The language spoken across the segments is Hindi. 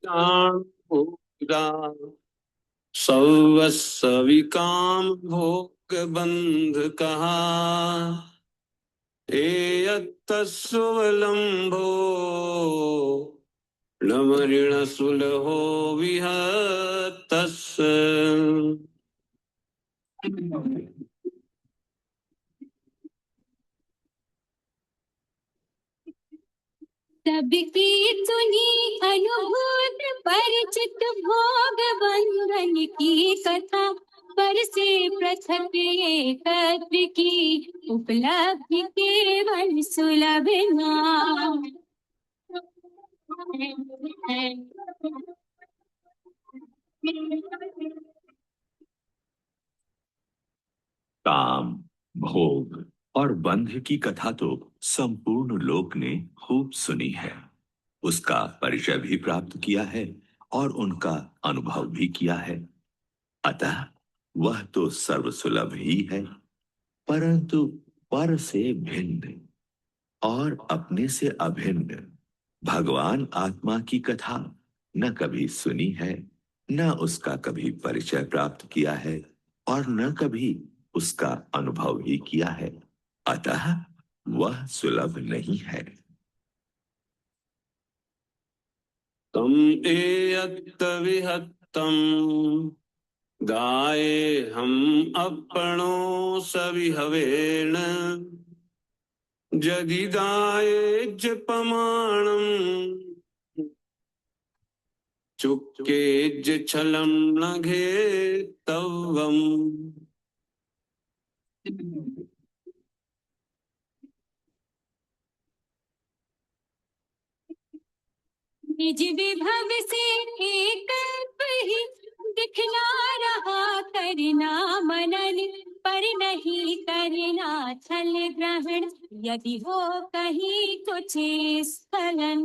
प्राण भोगा सर्वस्व विकाम भोग बंध कहा। एयत्तस्वलंभो नमऋण सुलहो विहतस्य। सबकी सुनी अनुभूत परिचित भोग बंधन की कथा। पर से पृथक एकत्र की उपलब्धि केवल सुलभ नाम। काम, भोग और बंध की कथा तो संपूर्ण लोक ने खूब सुनी है। उसका परिचय भी प्राप्त किया है और उनका अनुभव भी किया है। अतः वह तो सर्वसुलभ ही है, परंतु पर से भिन्न और अपने से अभिन्न भगवान आत्मा की कथा न कभी सुनी है, न उसका कभी परिचय प्राप्त किया है और न कभी उसका अनुभव ही किया है। अतः वह सुलभ नहीं है। तम एयत्त विहत्तम गाये हम अपनो सविहवेण जदि गाये जपमाणम चुक्के छलम नघे तवम। निज विभव से एक ही दिखला रहा करना मनन। पर नहीं करना छल ग्रहण यदि हो कहीं कुछ स्खलन।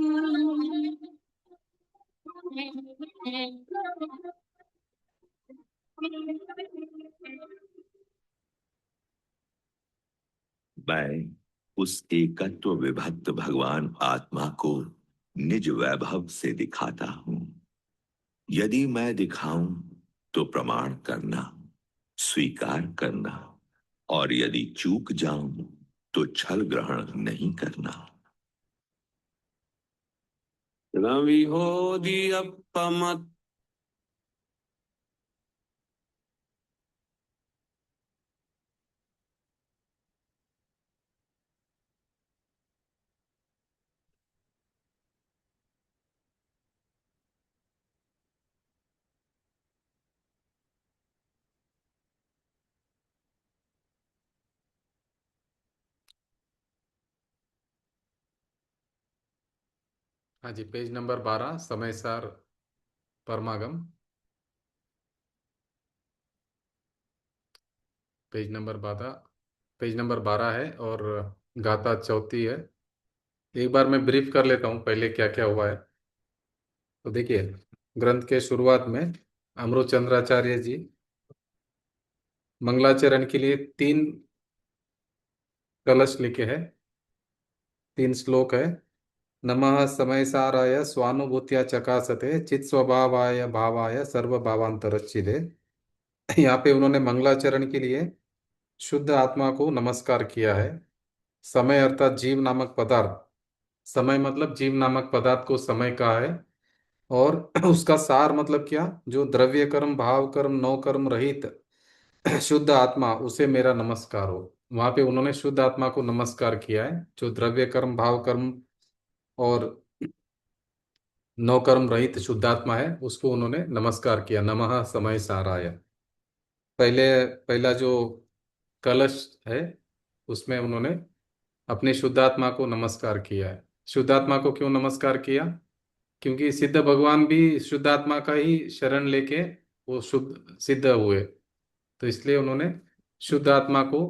मैं उस एकत्व विभक्त भगवान आत्मा को निज वैभव से दिखाता हूं। यदि मैं दिखाऊं तो प्रमाण करना, स्वीकार करना, और यदि चूक जाऊं तो छल ग्रहण नहीं करना। रवि हो दियपमत हाँ जी, पेज नंबर 12, समय सार परमागम। पेज नंबर 12 है और गाथा चौथी है। एक बार मैं ब्रीफ कर लेता हूँ पहले क्या क्या हुआ है। तो देखिए, ग्रंथ के शुरुआत में अमृतचंद्राचार्य जी मंगलाचरण के लिए 3 कलश लिखे हैं, 3 श्लोक है। नमः समय साराय स्वानुभूत्या चकासते चित स्वभावाय भावाय सर्व भावांतरच्चिदे। यहाँ पे उन्होंने मंगलाचरण के लिए शुद्ध आत्मा को नमस्कार किया है। समय अर्थात जीव नामक पदार्थ, समय मतलब जीव नामक पदार्थ को समय कहा है। और उसका सार मतलब क्या, जो द्रव्य कर्म भाव कर्म नौ कर्म रहित शुद्ध आत्मा, उसे मेरा नमस्कार हो। वहां पे उन्होंने शुद्ध आत्मा को नमस्कार किया है, जो द्रव्य कर्म भाव कर्म और नौ कर्म रहित शुद्धात्मा है, उसको उन्होंने नमस्कार किया। नमः समय साराय। पहले पहला जो कलश है उसमें उन्होंने अपने शुद्धात्मा को नमस्कार किया है। शुद्धात्मा को क्यों नमस्कार किया? क्योंकि सिद्ध भगवान भी शुद्धात्मा का ही शरण लेके वो शुद्ध सिद्ध हुए, तो इसलिए उन्होंने शुद्ध आत्मा को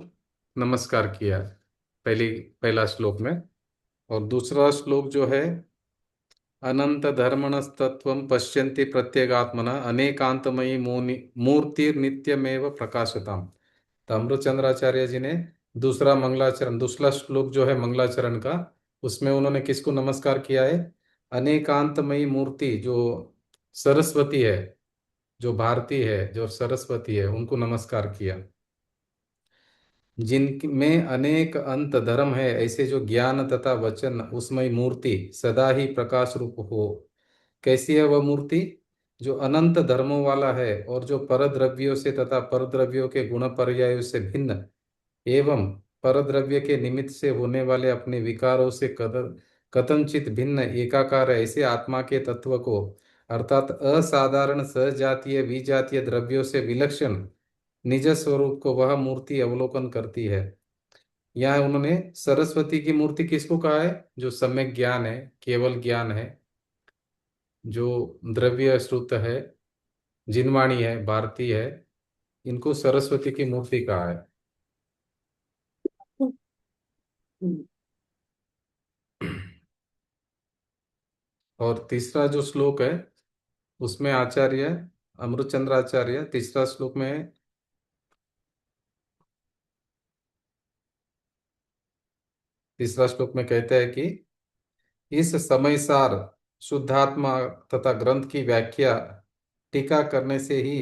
नमस्कार किया है पहला श्लोक में। और दूसरा श्लोक जो है, अनंत धर्मणस्तत्वं पश्यन्ति प्रत्यगात्मना अनेकांतमयी मूर्तिर्नित्यमेव प्रकाशताम। तो अमृतचंद्राचार्य जी ने दूसरा श्लोक जो है मंगलाचरण का, उसमें उन्होंने किसको नमस्कार किया है? अनेकांतमयी मूर्ति, जो सरस्वती है, जो भारती है, जो सरस्वती है, उनको नमस्कार किया। जिनमें अनेक अंत धर्म है, ऐसे जो ज्ञान तथा वचन उसमय मूर्ति सदा ही प्रकाश रूप हो। कैसी है वह मूर्ति? जो अनंत धर्मों वाला है और जो परद्रव्यों से तथा परद्रव्यों के गुण पर्यायों से भिन्न एवं परद्रव्य के निमित्त से होने वाले अपने विकारों से कथनचित भिन्न एकाकार ऐसे आत्मा के तत्व को, अर्थात असाधारण सजातीय विजातीय द्रव्यों से विलक्षण निज स्वरूप को वह मूर्ति अवलोकन करती है। यहाँ उन्होंने सरस्वती की मूर्ति किसको कहा है? जो सम्यक ज्ञान है, केवल ज्ञान है, जो द्रव्य श्रुत है, जिनवाणी है, भारती है, इनको सरस्वती की मूर्ति कहा है। और तीसरा जो श्लोक है उसमें आचार्य अमृतचंद्र आचार्य तीसरा श्लोक में, तीसरा श्लोक में कहते हैं कि इस समय सार शुद्धात्मा तथा ग्रंथ की व्याख्या टीका करने से ही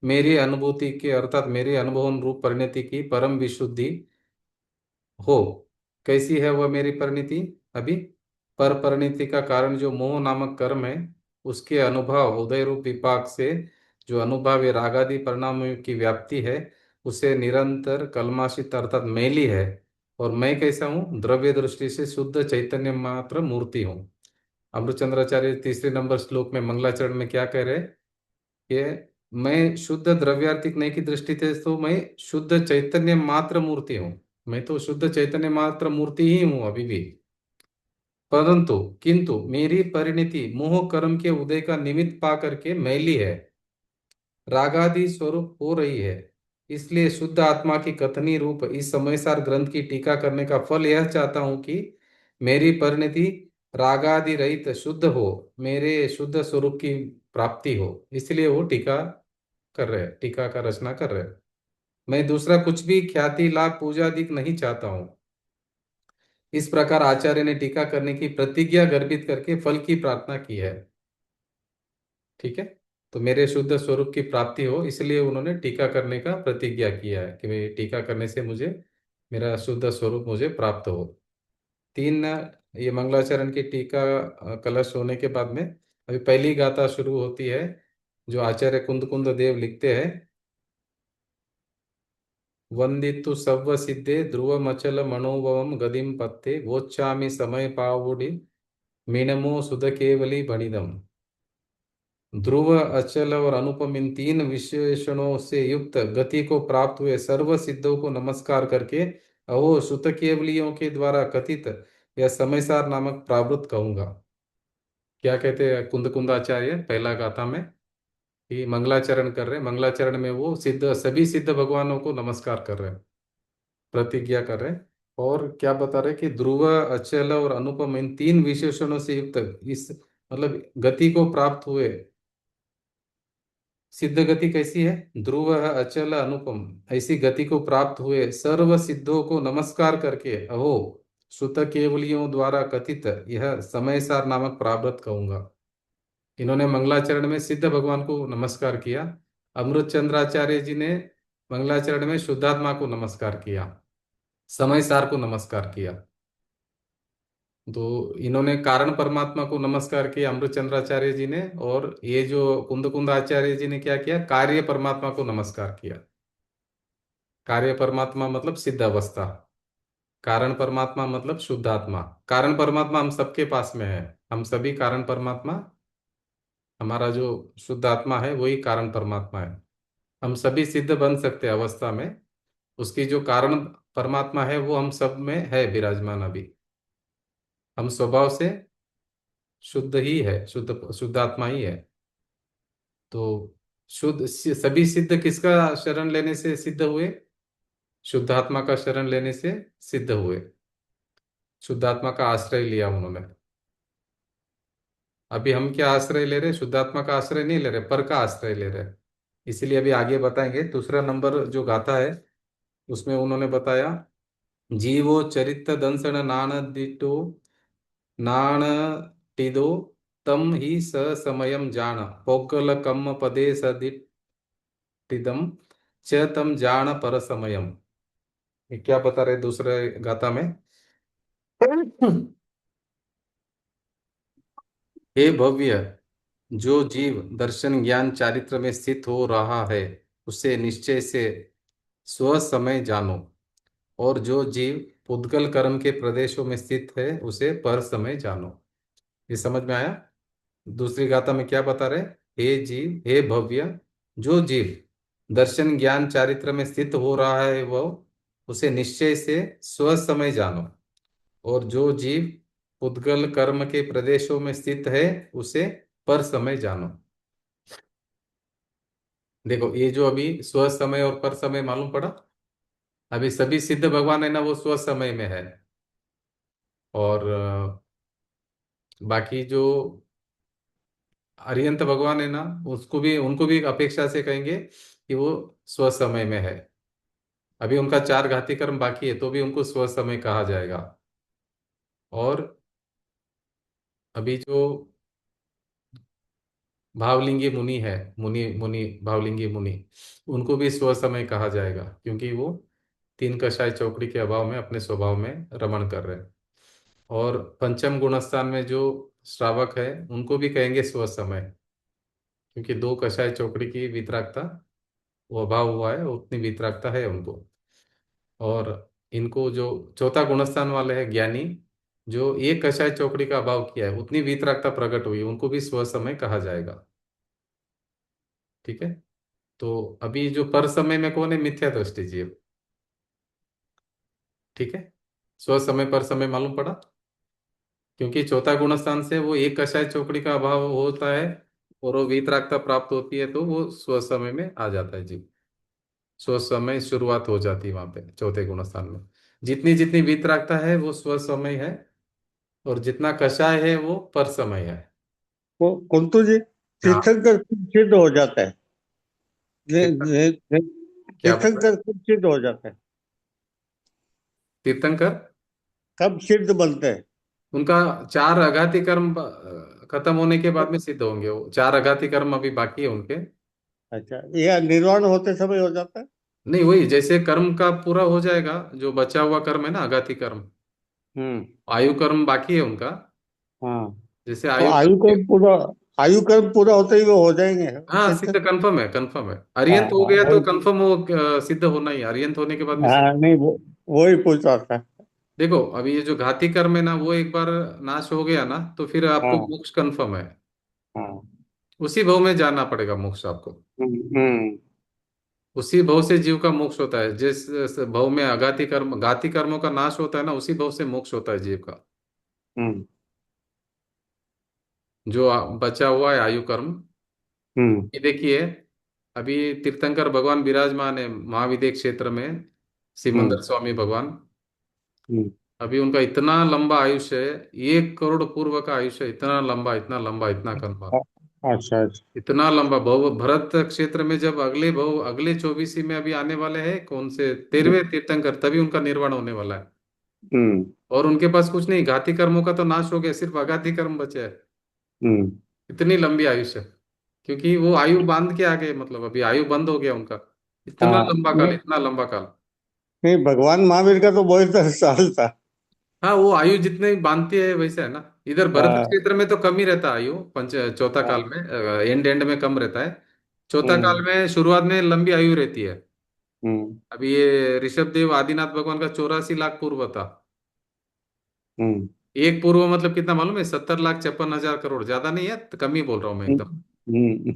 मेरी अनुभूति के अर्थात मेरी अनुभव रूप परिणति की परम विशुद्धि हो। कैसी है वह मेरी परिणति? अभी पर परिणति का कारण जो मोह नामक कर्म है, उसके अनुभव उदय रूप विपाक से जो अनुभव रागादि परिणामों की व्याप्ति है, उसे निरंतर कलमाशित अर्थात मैली है। और मैं कैसा हूँ? द्रव्य दृष्टि से शुद्ध चैतन्य मात्र मूर्ति हूँ। अमृतचंद्राचार्य तीसरे नंबर श्लोक में मंगलाचरण में क्या कह रहे हैं कि मैं शुद्ध द्रव्यार्थिक नहीं की दृष्टि से तो मैं शुद्ध चैतन्य मात्र मूर्ति हूँ। मैं तो शुद्ध चैतन्य मात्र मूर्ति ही हूँ अभी भी, परंतु किंतु मेरी परिणति मोह कर्म के उदय का निमित्त पा करके मैली है, रागादि स्वरूप हो रही है। इसलिए शुद्ध आत्मा की कथनी रूप इस समयसार ग्रंथ की टीका करने का फल यह चाहता हूं कि मेरी परिणति रागादि रहित शुद्ध हो, मेरे शुद्ध स्वरूप की प्राप्ति हो। इसलिए वो टीका कर रहे हैं, टीका का रचना कर रहे हैं। मैं दूसरा कुछ भी ख्याति लाभ पूजा आदि नहीं चाहता हूँ। इस प्रकार आचार्य ने टीका करने की प्रतिज्ञा गर्भित करके फल की प्रार्थना की है। ठीक है, तो मेरे शुद्ध स्वरूप की प्राप्ति हो, इसलिए उन्होंने टीका करने का प्रतिज्ञा किया है कि भाई टीका करने से मुझे मेरा शुद्ध स्वरूप मुझे प्राप्त हो। तीन, ये मंगलाचरण की टीका कलश होने के बाद में अभी पहली गाथा शुरू होती है, जो आचार्य कुंद कुंद देव लिखते हैं। वंदितु सव्व सिद्धे ध्रुवमचल मनोभवम गदिम पत्ते वोच्चामि समय पावुडि मीनमो सुध केवली बणिदम। ध्रुव, अचल और अनुपम इन तीन विशेषणों से युक्त गति को प्राप्त हुए सर्व सिद्धों को नमस्कार करके अहो सुत केवलियों के द्वारा कथित यह समयसार नामक प्रावृत कहूंगा। क्या कहते हैं कुंद कुंदाचार्य पहला गाथा में? कि मंगलाचरण कर रहे हैं, मंगलाचरण में वो सिद्ध सभी सिद्ध भगवानों को नमस्कार कर रहे हैं, प्रतिज्ञा कर रहे हैं। और क्या बता रहे हैं कि ध्रुव, अचल और अनुपम इन तीन विशेषणों से युक्त इस मतलब गति को प्राप्त हुए। सिद्ध गति कैसी है? ध्रुव, अचल, अनुपम, ऐसी गति को प्राप्त हुए सर्व सिद्धों को नमस्कार करके अहो सुत केवलियों द्वारा कथित यह समयसार नामक प्रारब्ध कहूंगा। इन्होंने मंगलाचरण में सिद्ध भगवान को नमस्कार किया। अमृत चंद्राचार्य जी ने मंगलाचरण में शुद्धात्मा को नमस्कार किया, समयसार को नमस्कार किया। तो इन्होंने कारण परमात्मा को नमस्कार किया अमृत चंद्राचार्य जी ने, और ये जो कुंद कुंद आचार्य जी ने क्या किया? कार्य परमात्मा को नमस्कार किया। कार्य परमात्मा मतलब सिद्ध अवस्था, कारण परमात्मा मतलब शुद्धात्मा। कारण परमात्मा हम सबके पास में है, हम सभी कारण परमात्मा, हमारा जो शुद्ध आत्मा है वही कारण परमात्मा है। हम सभी सिद्ध बन सकते हैं अवस्था में, उसकी जो कारण परमात्मा है वो हम सब में है विराजमान। अभी हम स्वभाव से शुद्ध ही है, शुद्ध शुद्ध आत्मा ही है। तो सभी सिद्ध किसका शरण लेने से सिद्ध हुए? शुद्धात्मा का शरण लेने से सिद्ध हुए, शुद्धात्मा का आश्रय लिया उन्होंने। अभी हम क्या आश्रय ले रहे? शुद्धात्मा का आश्रय नहीं ले रहे, पर का आश्रय ले रहे। इसीलिए अभी आगे बताएंगे। दूसरा नंबर जो गाथा है उसमें उन्होंने बताया, जीवो चरित दंसण नाण दिटो नाण टिदो तम ही स समयम जान पौगलकम पदे सदिटिदम च तम जान पर समयम। ये क्या बता रहे दूसरे गाथा में? हे भव्य, जो जीव दर्शन ज्ञान चारित्र में स्थित हो रहा है उसे निश्चय से स्व समय जानो, और जो जीव पुद्गल कर्म के प्रदेशों में स्थित है उसे पर समय जानो। ये समझ में आया? दूसरी गाथा में क्या बता रहे? हे जीव, हे भव्य, जो जीव दर्शन ज्ञान चारित्र में स्थित हो रहा है वह उसे निश्चय से स्व समय जानो, और जो जीव पुद्गल कर्म के प्रदेशों में स्थित है उसे पर समय जानो। देखो, ये जो अभी स्व समय और पर समय मालूम पड़ा। अभी सभी सिद्ध भगवान है ना, वो स्व समय में है। और बाकी जो अरिहंत भगवान है ना, उसको भी उनको भी अपेक्षा से कहेंगे कि वो स्व समय में है। अभी उनका चार घाती कर्म बाकी है तो भी उनको स्व समय कहा जाएगा। और अभी जो भावलिंगी मुनि है, मुनि मुनि भावलिंगी मुनि, उनको भी स्व समय कहा जाएगा, क्योंकि वो तीन कषाय चौकड़ी के अभाव में अपने स्वभाव में रमण कर रहे हैं। और पंचम गुणस्थान में जो श्रावक है उनको भी कहेंगे स्व समय, क्योंकि दो कषाय चौकड़ी की वितरागता वो अभाव हुआ है, उतनी वितरागता है उनको। और इनको जो चौथा गुणस्थान वाले हैं ज्ञानी, जो एक कषाय चौकड़ी का अभाव किया है उतनी वितरागता प्रकट हुई, उनको भी स्व समय कहा जाएगा। ठीक है। तो अभी जो पर समय में कौन है? मिथ्या दृष्टि जीव। ठीक है। स्व समय पर समय मालूम पड़ा, क्योंकि चौथा गुणस्थान से वो एक कषाय चौकड़ी का अभाव होता है और वो वीतरागता प्राप्त होती है, तो वो स्व समय में आ जाता है जीव। स्व समय शुरुआत हो जाती है वहां पे चौथे गुणस्थान में। जितनी जितनी वीतरागता है वो स्व समय है, और जितना कषाय है वो पर समय है। वो कुंतु जी, हाँ। तीर्थंकर कब सिद्ध हो जाता है? तीर्थं क्या बोल रहे हैं? तीर्थंकर कब सिद्ध हो जाता है? तीर्थंकर कब सिद्ध बनते हैं? उनका चार आघाती कर्म खत्म होने के बाद में सिद्ध होंगे। वो चार आघाती कर्म अभी बाकी है उनके। अच्छा, यह निर्वाण होते समय हो जाता है? नहीं, वही जैसे कर्म का पूरा हो जाएगा, जो बचा हुआ कर्म है ना आघाती कर्म, हम्म। आयु कर्म बाकी है उनका। हाँ, जैसे तो आयु कर्म। आयु कर्म पूरा होते ही वो हो जाएंगे हाँ, सिद्ध। सिद्ध कंफर्म है, कंफर्म है। हाँ अरियंत हो हाँ, गया तो वही। कंफर्म हो, सिद्ध होना ही है। अरियंत होने के बाद में सिद्ध। हाँ नहीं, वो वही पूछ रहा था। देखो, अभी ये जो घाती कर्म है ना, वो एक बार नाश हो गया ना, तो फिर आपको हाँ मोक्ष कंफर्म है। हाँ। उसी भव में जाना पड़ेगा मोक्ष आपको। हम्म। उसी भव से जीव का मोक्ष होता है। जिस भव में अघाती कर्म घाती कर्मों का नाश होता है ना, उसी भव से मोक्ष होता है जीव का। हम्म। जो बचा हुआ है आयु कर्म। हम्म। ये देखिए, अभी तीर्थंकर भगवान विराजमान है महाविद्य क्षेत्र में, हम्म। सिमंदर स्वामी भगवान। हम्म। अभी उनका इतना लंबा आयुष्य है, 1 करोड़ पूर्व का आयुष्य, इतना लंबा, इतना लंबा, इतना लंबा, अच्छा अच्छा। इतना लंबा भव। भरत क्षेत्र में जब अगले भव, अगले 24 में अभी आने वाले हैं कौन से 13वें तीर्थंकर, तभी उनका निर्वाण होने वाला है। हम्म। और उनके पास कुछ नहीं, घाती कर्मों का तो नाश हो गया, सिर्फ अघाती कर्म बचे हैं। हम्म। इतनी लंबी आयुष्य, क्योंकि वो आयु बांध के आ गए, मतलब अभी आयु बंद हो गया उनका। इतना हाँ लंबा काल, नहीं, इतना लंबा काल। नहीं, भगवान महावीर का तो बहुत साल था। हाँ, वो आयु जितने बांधती है वैसे है ना। इधर भरत हाँ क्षेत्र में तो कम ही रहता है आयु, चौथा काल हाँ। में, एंड एंड में कम रहता है। चौथा काल हम्म। में शुरुआत में लंबी आयु रहती है। हम्म। अभी ये ऋषभ देव आदिनाथ भगवान का 84 लाख पूर्व था। हम्म। एक पूर्व मतलब कितना मालूम है? 70,56,000 करोड़। ज्यादा नहीं है, तो कम ही बोल रहा हूँ मैं एकदम।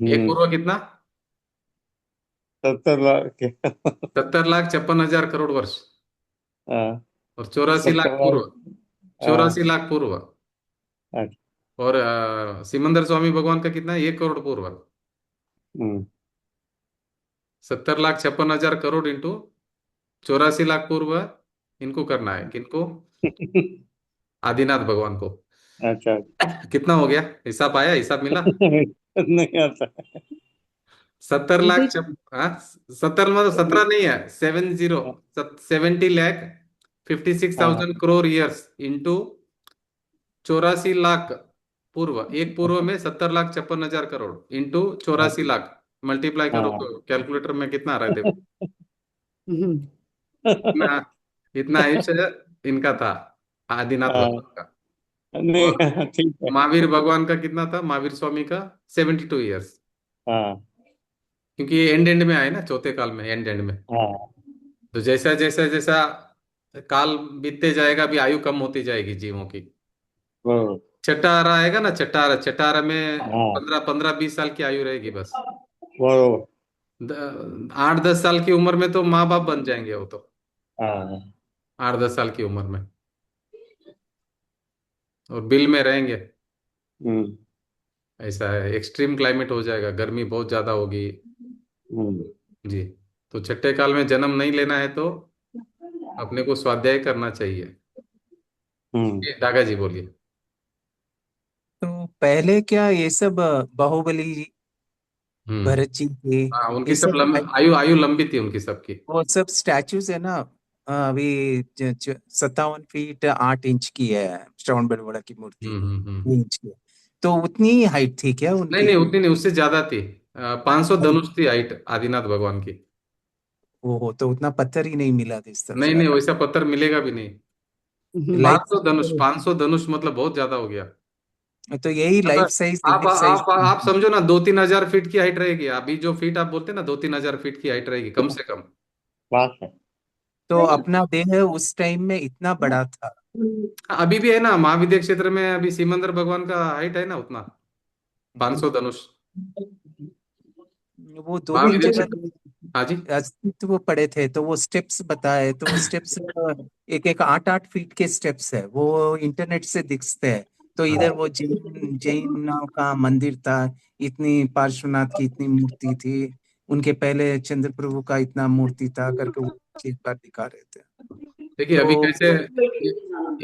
एक हम्म। पूर्व कितना? 70 लाख। 70,56,000 करोड़ वर्ष। हाँ, और 84 लाख 70 लाख। पूर्व। हाँ। 84 लाख पूर्व। अच्छा। और सिमंदर स्वामी भगवान का कितना है? 1 करोड़ पूर्व। हम्म। 70,56,000 करोड़ इंटू 84 लाख पूर्व। इनको करना है, किनको? आदिनाथ भगवान को। अच्छा। कितना हो गया? हिसाब आया? हिसाब मिला? नहीं आता। 70 लाख हाँ, 70 मतलब 17 नहीं है, 70, 70 लाख 56,000 करोड़ ईयर्स इंटू 84 लाख पूर्व, एक पूर्व में 70,56,000 करोड़ इंटू 84 लाख, मल्टीप्लाई करो हाँ। तो कैलकुलेटर में कितना आ रहा है देखो। इतना, इतना आयुष्य इनका था, आदिनाथ हाँ, भगवान का। और नहीं ठीक है। महावीर भगवान का कितना था, महावीर स्वामी का 72 ईयर्स। हाँ क्योंकि ये एंड एंड में आए ना, चौथे काल में, एंड एंड में। हाँ। तो जैसा जैसा जैसा काल बीतते जाएगा, अभी आयु कम होती जाएगी जीवों की। वो छठा आरा आएगा ना, छठा छठा आरा में हाँ 15-15-20 साल की आयु रहेगी बस। वो 8-10 साल की उम्र में तो माँ बाप बन जाएंगे वो तो, हाँ। 8-10 साल की उम्र में, और बिल में रहेंगे। हम्म ऐसा है, एक्सट्रीम क्लाइमेट हो जाएगा, गर्मी बहुत ज्यादा होगी। हम्म जी। तो छठे काल में जन्म नहीं लेना है तो अपने को स्वाध्याय करना चाहिए। हम्म। ये दागा जी बोलिए। तो पहले क्या ये सब बाहुबली, हम्म। भरत जी के, हाँ, उनकी ये सब सब आयु आयु लंबी थी उनकी सबकी। वो सब स्टैचूज है ना। अभी 57 फीट 8 इंच की है श्रवण बेलगोड़ा की मूर्ति, हम्म। 2 इंच की। तो उतनी हाइट थी क्या नहीं उनकी? नहीं, उतनी नहीं, उससे ज्यादा थी। 500 धनुष थी हाइट आदिनाथ भगवान की। वो तो उतना पत्थर ही नहीं मिला था इस तरह नहीं से। नहीं, वैसा पत्थर मिलेगा भी नहीं। लाइफ 500 धनुष, 500 धनुष मतलब बहुत ज्यादा हो गया। तो यही अब लाइफ साइज, आप इमेज साइज। आप आप समझो ना, 2-3 हजार फीट की हाइट रहेगी। अभी जो फीट आप बोलते हैं ना, 2-3 हजार फीट की हाइट रहेगी कम से कम। बात है। तो अपना देह उस टाइम में इतना बड़ा था। हाँ, अभी भी है ना, महाविद्या क्षेत्र में अभी सिमंदर भगवान का हाइट है ना उतना, 500 धनुष। वो दोनों महाविद्या जगह क्षेत्र। हाँ जी। अस्तित्व पड़े थे, तो वो स्टेप्स बताए, तो वो स्टेप्स एक एक 8-8 फीट के स्टेप्स है, वो इंटरनेट से दिखते हैं। तो इधर वो जैन जैनों का मंदिर था, इतनी पार्श्वनाथ की इतनी मूर्ति थी, उनके पहले चंद्र प्रभु का इतना मूर्ति था करके वो एक बार दिखा रहे थे। देखिए अभी तो कैसे,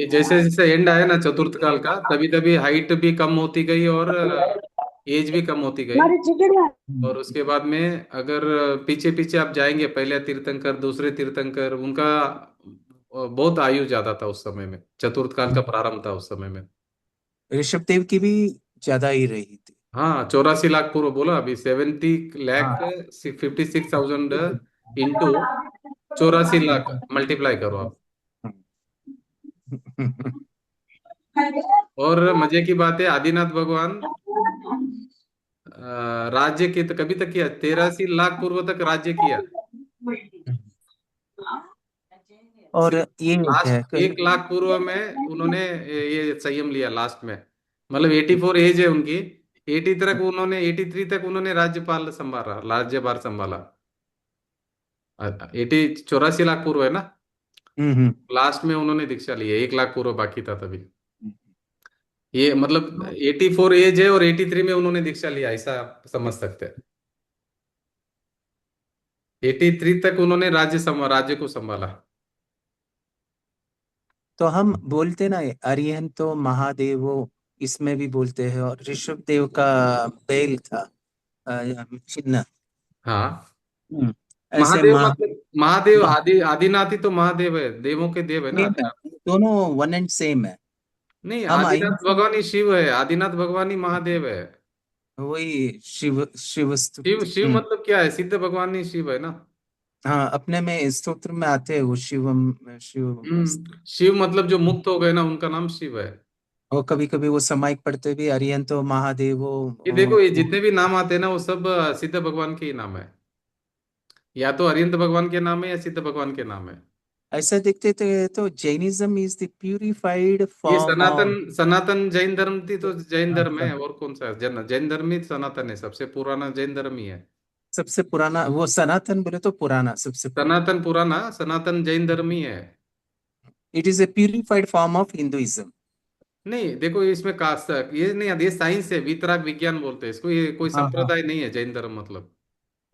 ये जैसे जैसे एंड आया ना चतुर्थ काल का, तभी तभी हाइट भी कम होती गई और एज भी कम होती गई। और उसके बाद में अगर पीछे पीछे आप जाएंगे, पहले तीर्थंकर, दूसरे तीर्थंकर, उनका बहुत आयु ज्यादा था उस समय में, चतुर्थ काल का प्रारंभ था उस समय में। ऋषभ देव की भी ज्यादा ही रही थी। हाँ, 84 लाख पूर्व बोला अभी, 70 लाख हाँ। 56,000 इंटू 84 लाख, मल्टीप्लाई करो आप। और मजे की बात है, आदिनाथ भगवान राज्य के तो कभी तक किया, 83 लाख पूर्व तक राज्य किया। और सिर्फ ये है लास्ट 1 लाख पूर्व में उन्होंने ये संयम लिया लास्ट में। मतलब 84 एज है उनकी, 83 तक उन्होंने राज्यपाल संभाला, राज्यभार संभाला। 84 लाख पूर्व है ना, हम्म। लास्ट में उन्होंने दीक्षा ली है, 1 लाख पूर्व बाकी था तभी। ये मतलब 84 एज है और 83 में उन्होंने दीक्षा लिया, ऐसा आप समझ सकते हैं। 83 तक उन्होंने राज्य को संभाला। तो हम बोलते ना अरिहंत तो महादेवो, इसमें भी बोलते हैं। और ऋषभ देव का बैल था, चिन्ह। हाँ, हम्म, ऐसे महादेव मतलब महादेव आदिनाथ ही तो महादेव है, देवों के देव है ना सेम है, आदिनाथ। दोनों वन एंड सेम है। नहीं, हम आदिनाथ अहिंसा, भगवान ही शिव है, आदिनाथ भगवान ही महादेव है। वही शिव शिव शिव स्तुति। शिव मतलब क्या है, सिद्ध भगवान ही शिव है ना। हाँ, अपने में स्तोत्र में आते हैं वो शिवम शिव। शिव मतलब जो मुक्त हो गए ना, उनका नाम शिव है। वो कभी कभी वो समाइक पढ़ते भी अरिहंतो महादेवो। ये देखो, ये जितने भी नाम आते हैं ना, वो सब सिद्ध भगवान के ही नाम है। या तो अरिहंत भगवान के नाम है या सिद्ध भगवान के नाम है। ऐसा देखते थे तो जैनिज्म इज द प्यूरिफाइड ये फॉर्म सनातन ऑफ। सनातन जैन धर्म थी, तो जैन धर्म है, और कौन सा है? जैन धर्म ही सनातन है, सबसे पुराना जैन धर्म ही है। सबसे पुराना वो सनातन बोले तो पुराना, सबसे पुराना। सनातन पुराना, सनातन जैन धर्म ही है। It is a purified form of Hinduism. नहीं देखो, इसमें कास्ट, ये नहीं, ये साइंस है, वितराग विज्ञान बोलते हैं इसको, ये कोई हाँ हाँ। संप्रदाय नहीं है जैन धर्म मतलब।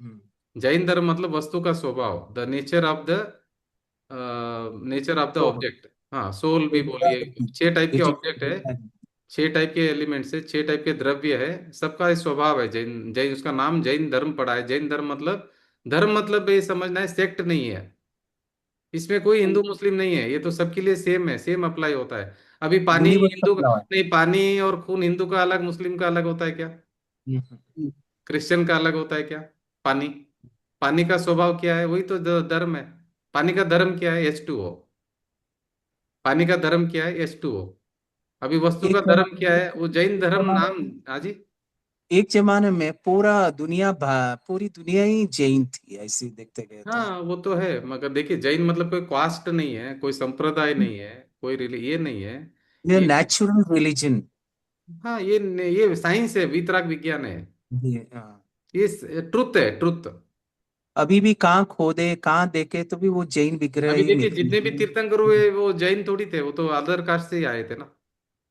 हम्म। जैन धर्म मतलब वस्तु का स्वभाव, द नेचर ऑफ द तो ऑब्जेक्ट। हाँ, सोल भी बोलिए, 6 टाइप के इट ऑब्जेक्ट है, 6 टाइप के एलिमेंट्स है, 6 टाइप के द्रव्य है, सबका ये स्वभाव है। जैन जैन उसका नाम जैन धर्म पड़ा है। जैन धर्म मतलब, धर्म मतलब ये समझना है, सेक्ट नहीं है। इसमें कोई हिंदू मुस्लिम नहीं है, ये तो सबके लिए सेम है, सेम अप्लाई होता है। अभी पानी हिंदू यूनिवर्सल लॉ है। नहीं, पानी और खून हिंदू का अलग मुस्लिम का अलग होता है क्या? हम्म। क्रिश्चियन का अलग होता है क्या? पानी, पानी का स्वभाव क्या है? वही तो धर्म है। पानी का धर्म क्या है? H2O। पानी का धर्म क्या है? H2O। अभी वस्तु का एक धर्म क्या है? वो जैन धर्म जमाने नाम। हाँ जी। एक जमाने में पूरी दुनिया ही जैन थी, ऐसे देखते गए तो। हाँ वो तो है, मगर देखिए जैन मतलब कोई कास्ट नहीं है, कोई संप्रदाय नहीं है, कोई ये नहीं है। ये ये, नेचुरल रिलीजन। हाँ ये साइंस है, वीतराग विज्ञान है। हाँ। ये ट्रुथ है, ट्रुथ। अभी भी कहाँ खोदे कहाँ देखे तो भी वो जैन विग्रह अभी ही देखिए जितने भी मिलते हैं। तीर्थंकर हुए वो जैन थोड़ी थे, वो तो अदर कास्ट से ही आए थे ना।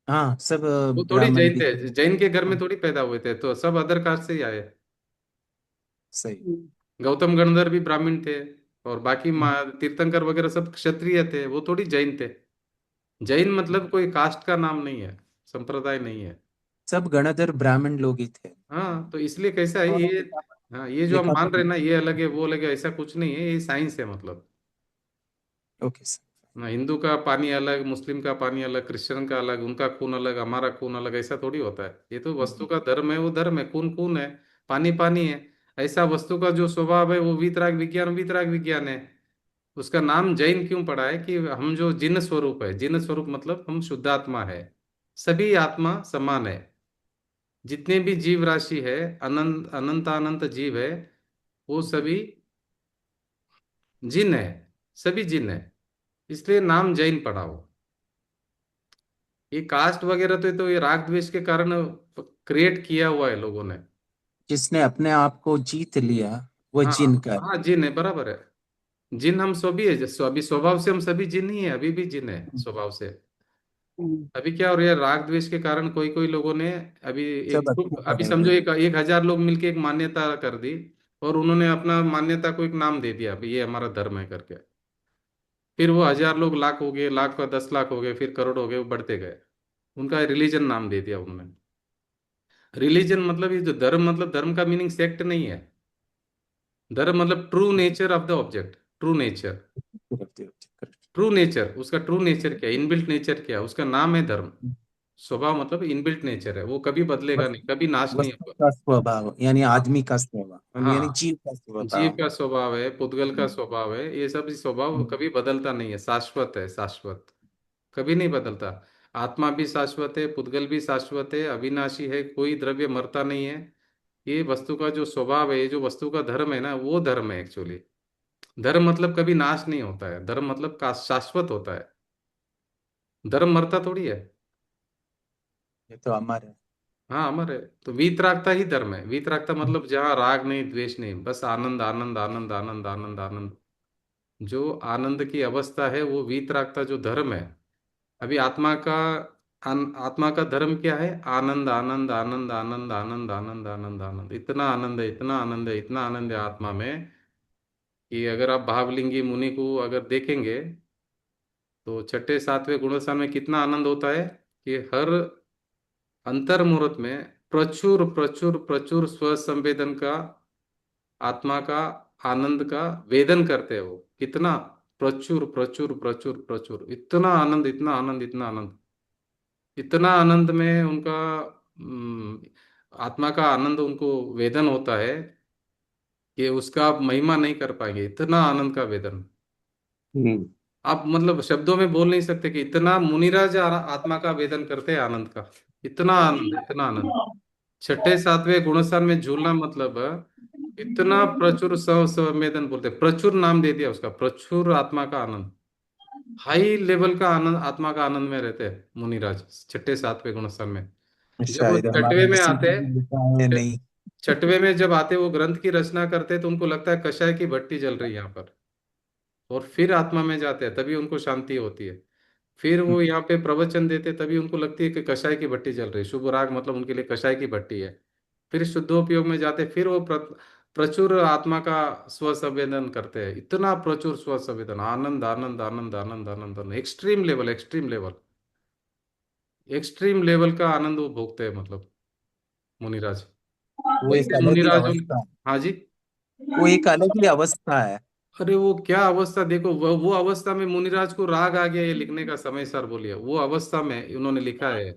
हाँ, सब वो थोड़ी ब्राह्मण जैन भी थे, थे। जैन के घर में थोड़ी पैदा हुए थे, तो सब अदर कास्ट से ही आए। सही। गौतम गणधर भी ब्राह्मण थे, और बाकी तीर्थंकर वगैरह सब क्षत्रिय थे, वो थोड़ी जैन थे। जैन मतलब कोई कास्ट का नाम नहीं है, संप्रदाय नहीं है। सब गणधर ब्राह्मण लोग ही थे। हाँ तो इसलिए कैसा है और ये, हाँ ये जो हम लिखा मान रहे पढ़ा। हैं ना, ये अलग है वो अलग है, ऐसा कुछ नहीं है, ये साइंस है मतलब। Okay sir. ना हिंदू का पानी अलग, मुस्लिम का पानी अलग, क्रिश्चियन का अलग, उनका खून अलग, हमारा खून अलग, ऐसा थोड़ी होता है। ये तो वस्तु का धर्म है, वो धर्म है, खून खून है, पानी पानी है। ऐसा वस्तु का जो स्वभाव है वो वीतराग विज्ञान, वीतराग विज्ञान है। उसका नाम जैन क्यों पड़ा है? कि हम जो जिन स्वरूप है, जिन स्वरूप मतलब हम शुद्ध आत्मा है, सभी आत्मा समान है। जितने भी जीव राशि है, अनंत अनंत अनंत जीव है, वो सभी जिन है, सभी जिन है। इसलिए नाम जैन पड़ा हो। ये कास्ट वगैरह तो ये राग द्वेष के कारण क्रिएट किया हुआ है लोगों ने। जिसने अपने आप को जीत लिया वो हाँ जिन का। हाँ, जिन है, बराबर है। जिन हम सभी है, अभी स्वभाव से हम सभी जिन ही है, अभी भी जिन है स्वभाव से। अभी क्या हो रहा है, राग द्वेष के कारण कोई कोई लोगों ने अभी सब एक अच्छे अभी बने समझो हुए। 1,000 लोग मिलके एक मान्यता कर दी, और उन्होंने अपना मान्यता को एक नाम दे दिया, अभी ये हमारा धर्म है करके। फिर वो 1,000 लोग लाख हो गए, लाख का 10 लाख हो गए, फिर करोड़ हो गए, वो बढ़ते गए। उनका रिलीजन नाम दे दिया उन्होंने। रिलीजन मतलब ये जो धर्म, मतलब धर्म का मीनिंग सेक्ट नहीं है। धर्म मतलब true nature of the object, true nature. Correct. True nature, उसका ट्रू नेचर क्या है, इनबिल्ट नेचर क्या है, उसका नाम है धर्म। स्वभाव मतलब इनबिल्ट नेचर है, वो कभी बदलेगा वस्तु नहीं, कभी नाश नहीं वस्तु होगा। का स्वभाव यानी हाँ आदमी का स्वभाव यानी हाँ, जीव का जीव स्वभाव। का स्वभाव है, पुद्गल का स्वभाव है, ये सब स्वभाव कभी बदलता नहीं है, शाश्वत है, शाश्वत, कभी नहीं बदलता। आत्मा भी शाश्वत है, पुद्गल भी शाश्वत है, अविनाशी है, कोई द्रव्य मरता नहीं है। ये वस्तु का जो स्वभाव है, ये जो वस्तु का धर्म है ना, वो धर्म है एक्चुअली। धर्म मतलब कभी नाश नहीं होता है, धर्म मतलब का शाश्वत होता है। धर्म मरता थोड़ी है। ये तो अमर है। हाँ अमर है। तो वीतरागता ही धर्म है। वीतरागता मतलब जहाँ राग नहीं, द्वेष नहीं, बस आनंद आनंद आनंद आनंद आनंद आनंद। जो आनंद की अवस्था है वो वीतरागता जो धर्म है। अभी आत्मा का आत्मा का धर्म क्या है? आनंद आनंद आनंद आनंद आनंद आनंद आनंद आनंद, इतना आनंद है, इतना आनंद है, इतना आनंद है आत्मा में, कि अगर आप भावलिंगी मुनि को अगर देखेंगे, तो छठे सातवें गुणस्थान में कितना आनंद होता है, कि हर अंतर मुहूर्त में प्रचुर प्रचुर प्रचुर स्व संवेदन का, आत्मा का आनंद का वेदन करते हैं वो। कितना प्रचुर प्रचुर प्रचुर प्रचुर, इतना आनंद, इतना आनंद, इतना आनंद, इतना आनंद में उनका आत्मा का आनंद उनको वेदन होता है, कि उसका आप महिमा नहीं कर पाएंगे, इतना आनंद का वेदन। हम्म। आप मतलब शब्दों में बोल नहीं सकते कि इतना मुनिराज आत्मा का वेदन करते हैं आनंद का। इतना आनंद, इतना आनंद। छठे सातवें गुणस्थान में झूलना मतलब इतना प्रचुर संवेदन बोलते हैं, प्रचुर नाम दे दिया उसका, प्रचुर आत्मा का आनंद। हाई लेवल का आनंद, आत्मा का आनंद में रहते हैं मुनिराज छठे सातवें गुणस्थान में। जब वो शायद हमारे छठवे में नसीब आते में लिखा है हैं, नहीं। छठवे में जब आते वो ग्रंथ की रचना करते हैं, तो उनको लगता है कषाय की भट्टी जल रही है यहाँ पर। और फिर आत्मा में जाते हैं तभी उनको शांति होती है। फिर वो यहाँ पे प्रवचन देते तभी उनको लगती है कि कषाय की भट्टी जल रही है, शुभ राग मतलब उनके लिए कषाय की भट्टी है। फिर शुद्धोपयोग में जाते फिर वो प्रचुर आत्मा का स्व संवेदन करते हैं, इतना प्रचुर स्व संवेदन, आनंद आनंद आनंद आनंद आनंद आनंद, extreme level, extreme level, extreme level का आनंद वो भोगते हैं मतलब मुनिराज। वो एक ऐसे अलग ही मुनिराज अवस्था है। हाँ जी। वो एक अलग ही अवस्था है। अरे वो क्या अवस्था देखो, वो अवस्था में मुनिराज को राग आ गया ये लिखने का, समय सर बोलिए, वो अवस्था में उन्होंने लिखा है।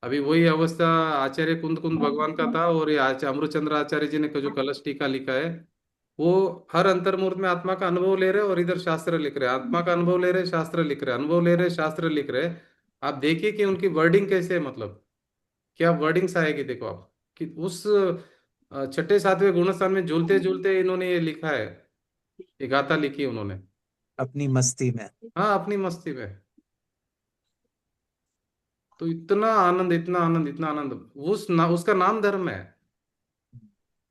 अभी वही अवस्था आचार्य कुंद कुंद भगवान का था, और ये अमृतचंद्र आचार्य जी ने जो कलश टीका लिखा है, वो हर अंतर्मुहूर्त में आत्मा का अनुभव ले रहे हैं, और इधर शास्त्र लिख रहे हैं, आत्मा का अनुभव ले रहे हैं, शास्त्र लिख रहे हैं, अनुभव ले रहे हैं, शास्त्र लिख रहे हैं। आप देखिए कि उनकी वर्डिंग कैसे है, मतलब क्या वर्डिंग्स आएगी, देखो आप कि उस छठे सातवें गुणस्थान में झूलते झूलते इन्होंने ये लिखा है, ये गाथा लिखी है उन्होंने। अपनी मस्ती में। हाँ, अपनी मस्ती में। तो इतना आनंद, इतना आनंद, इतना आनंद, उसका नाम धर्म है।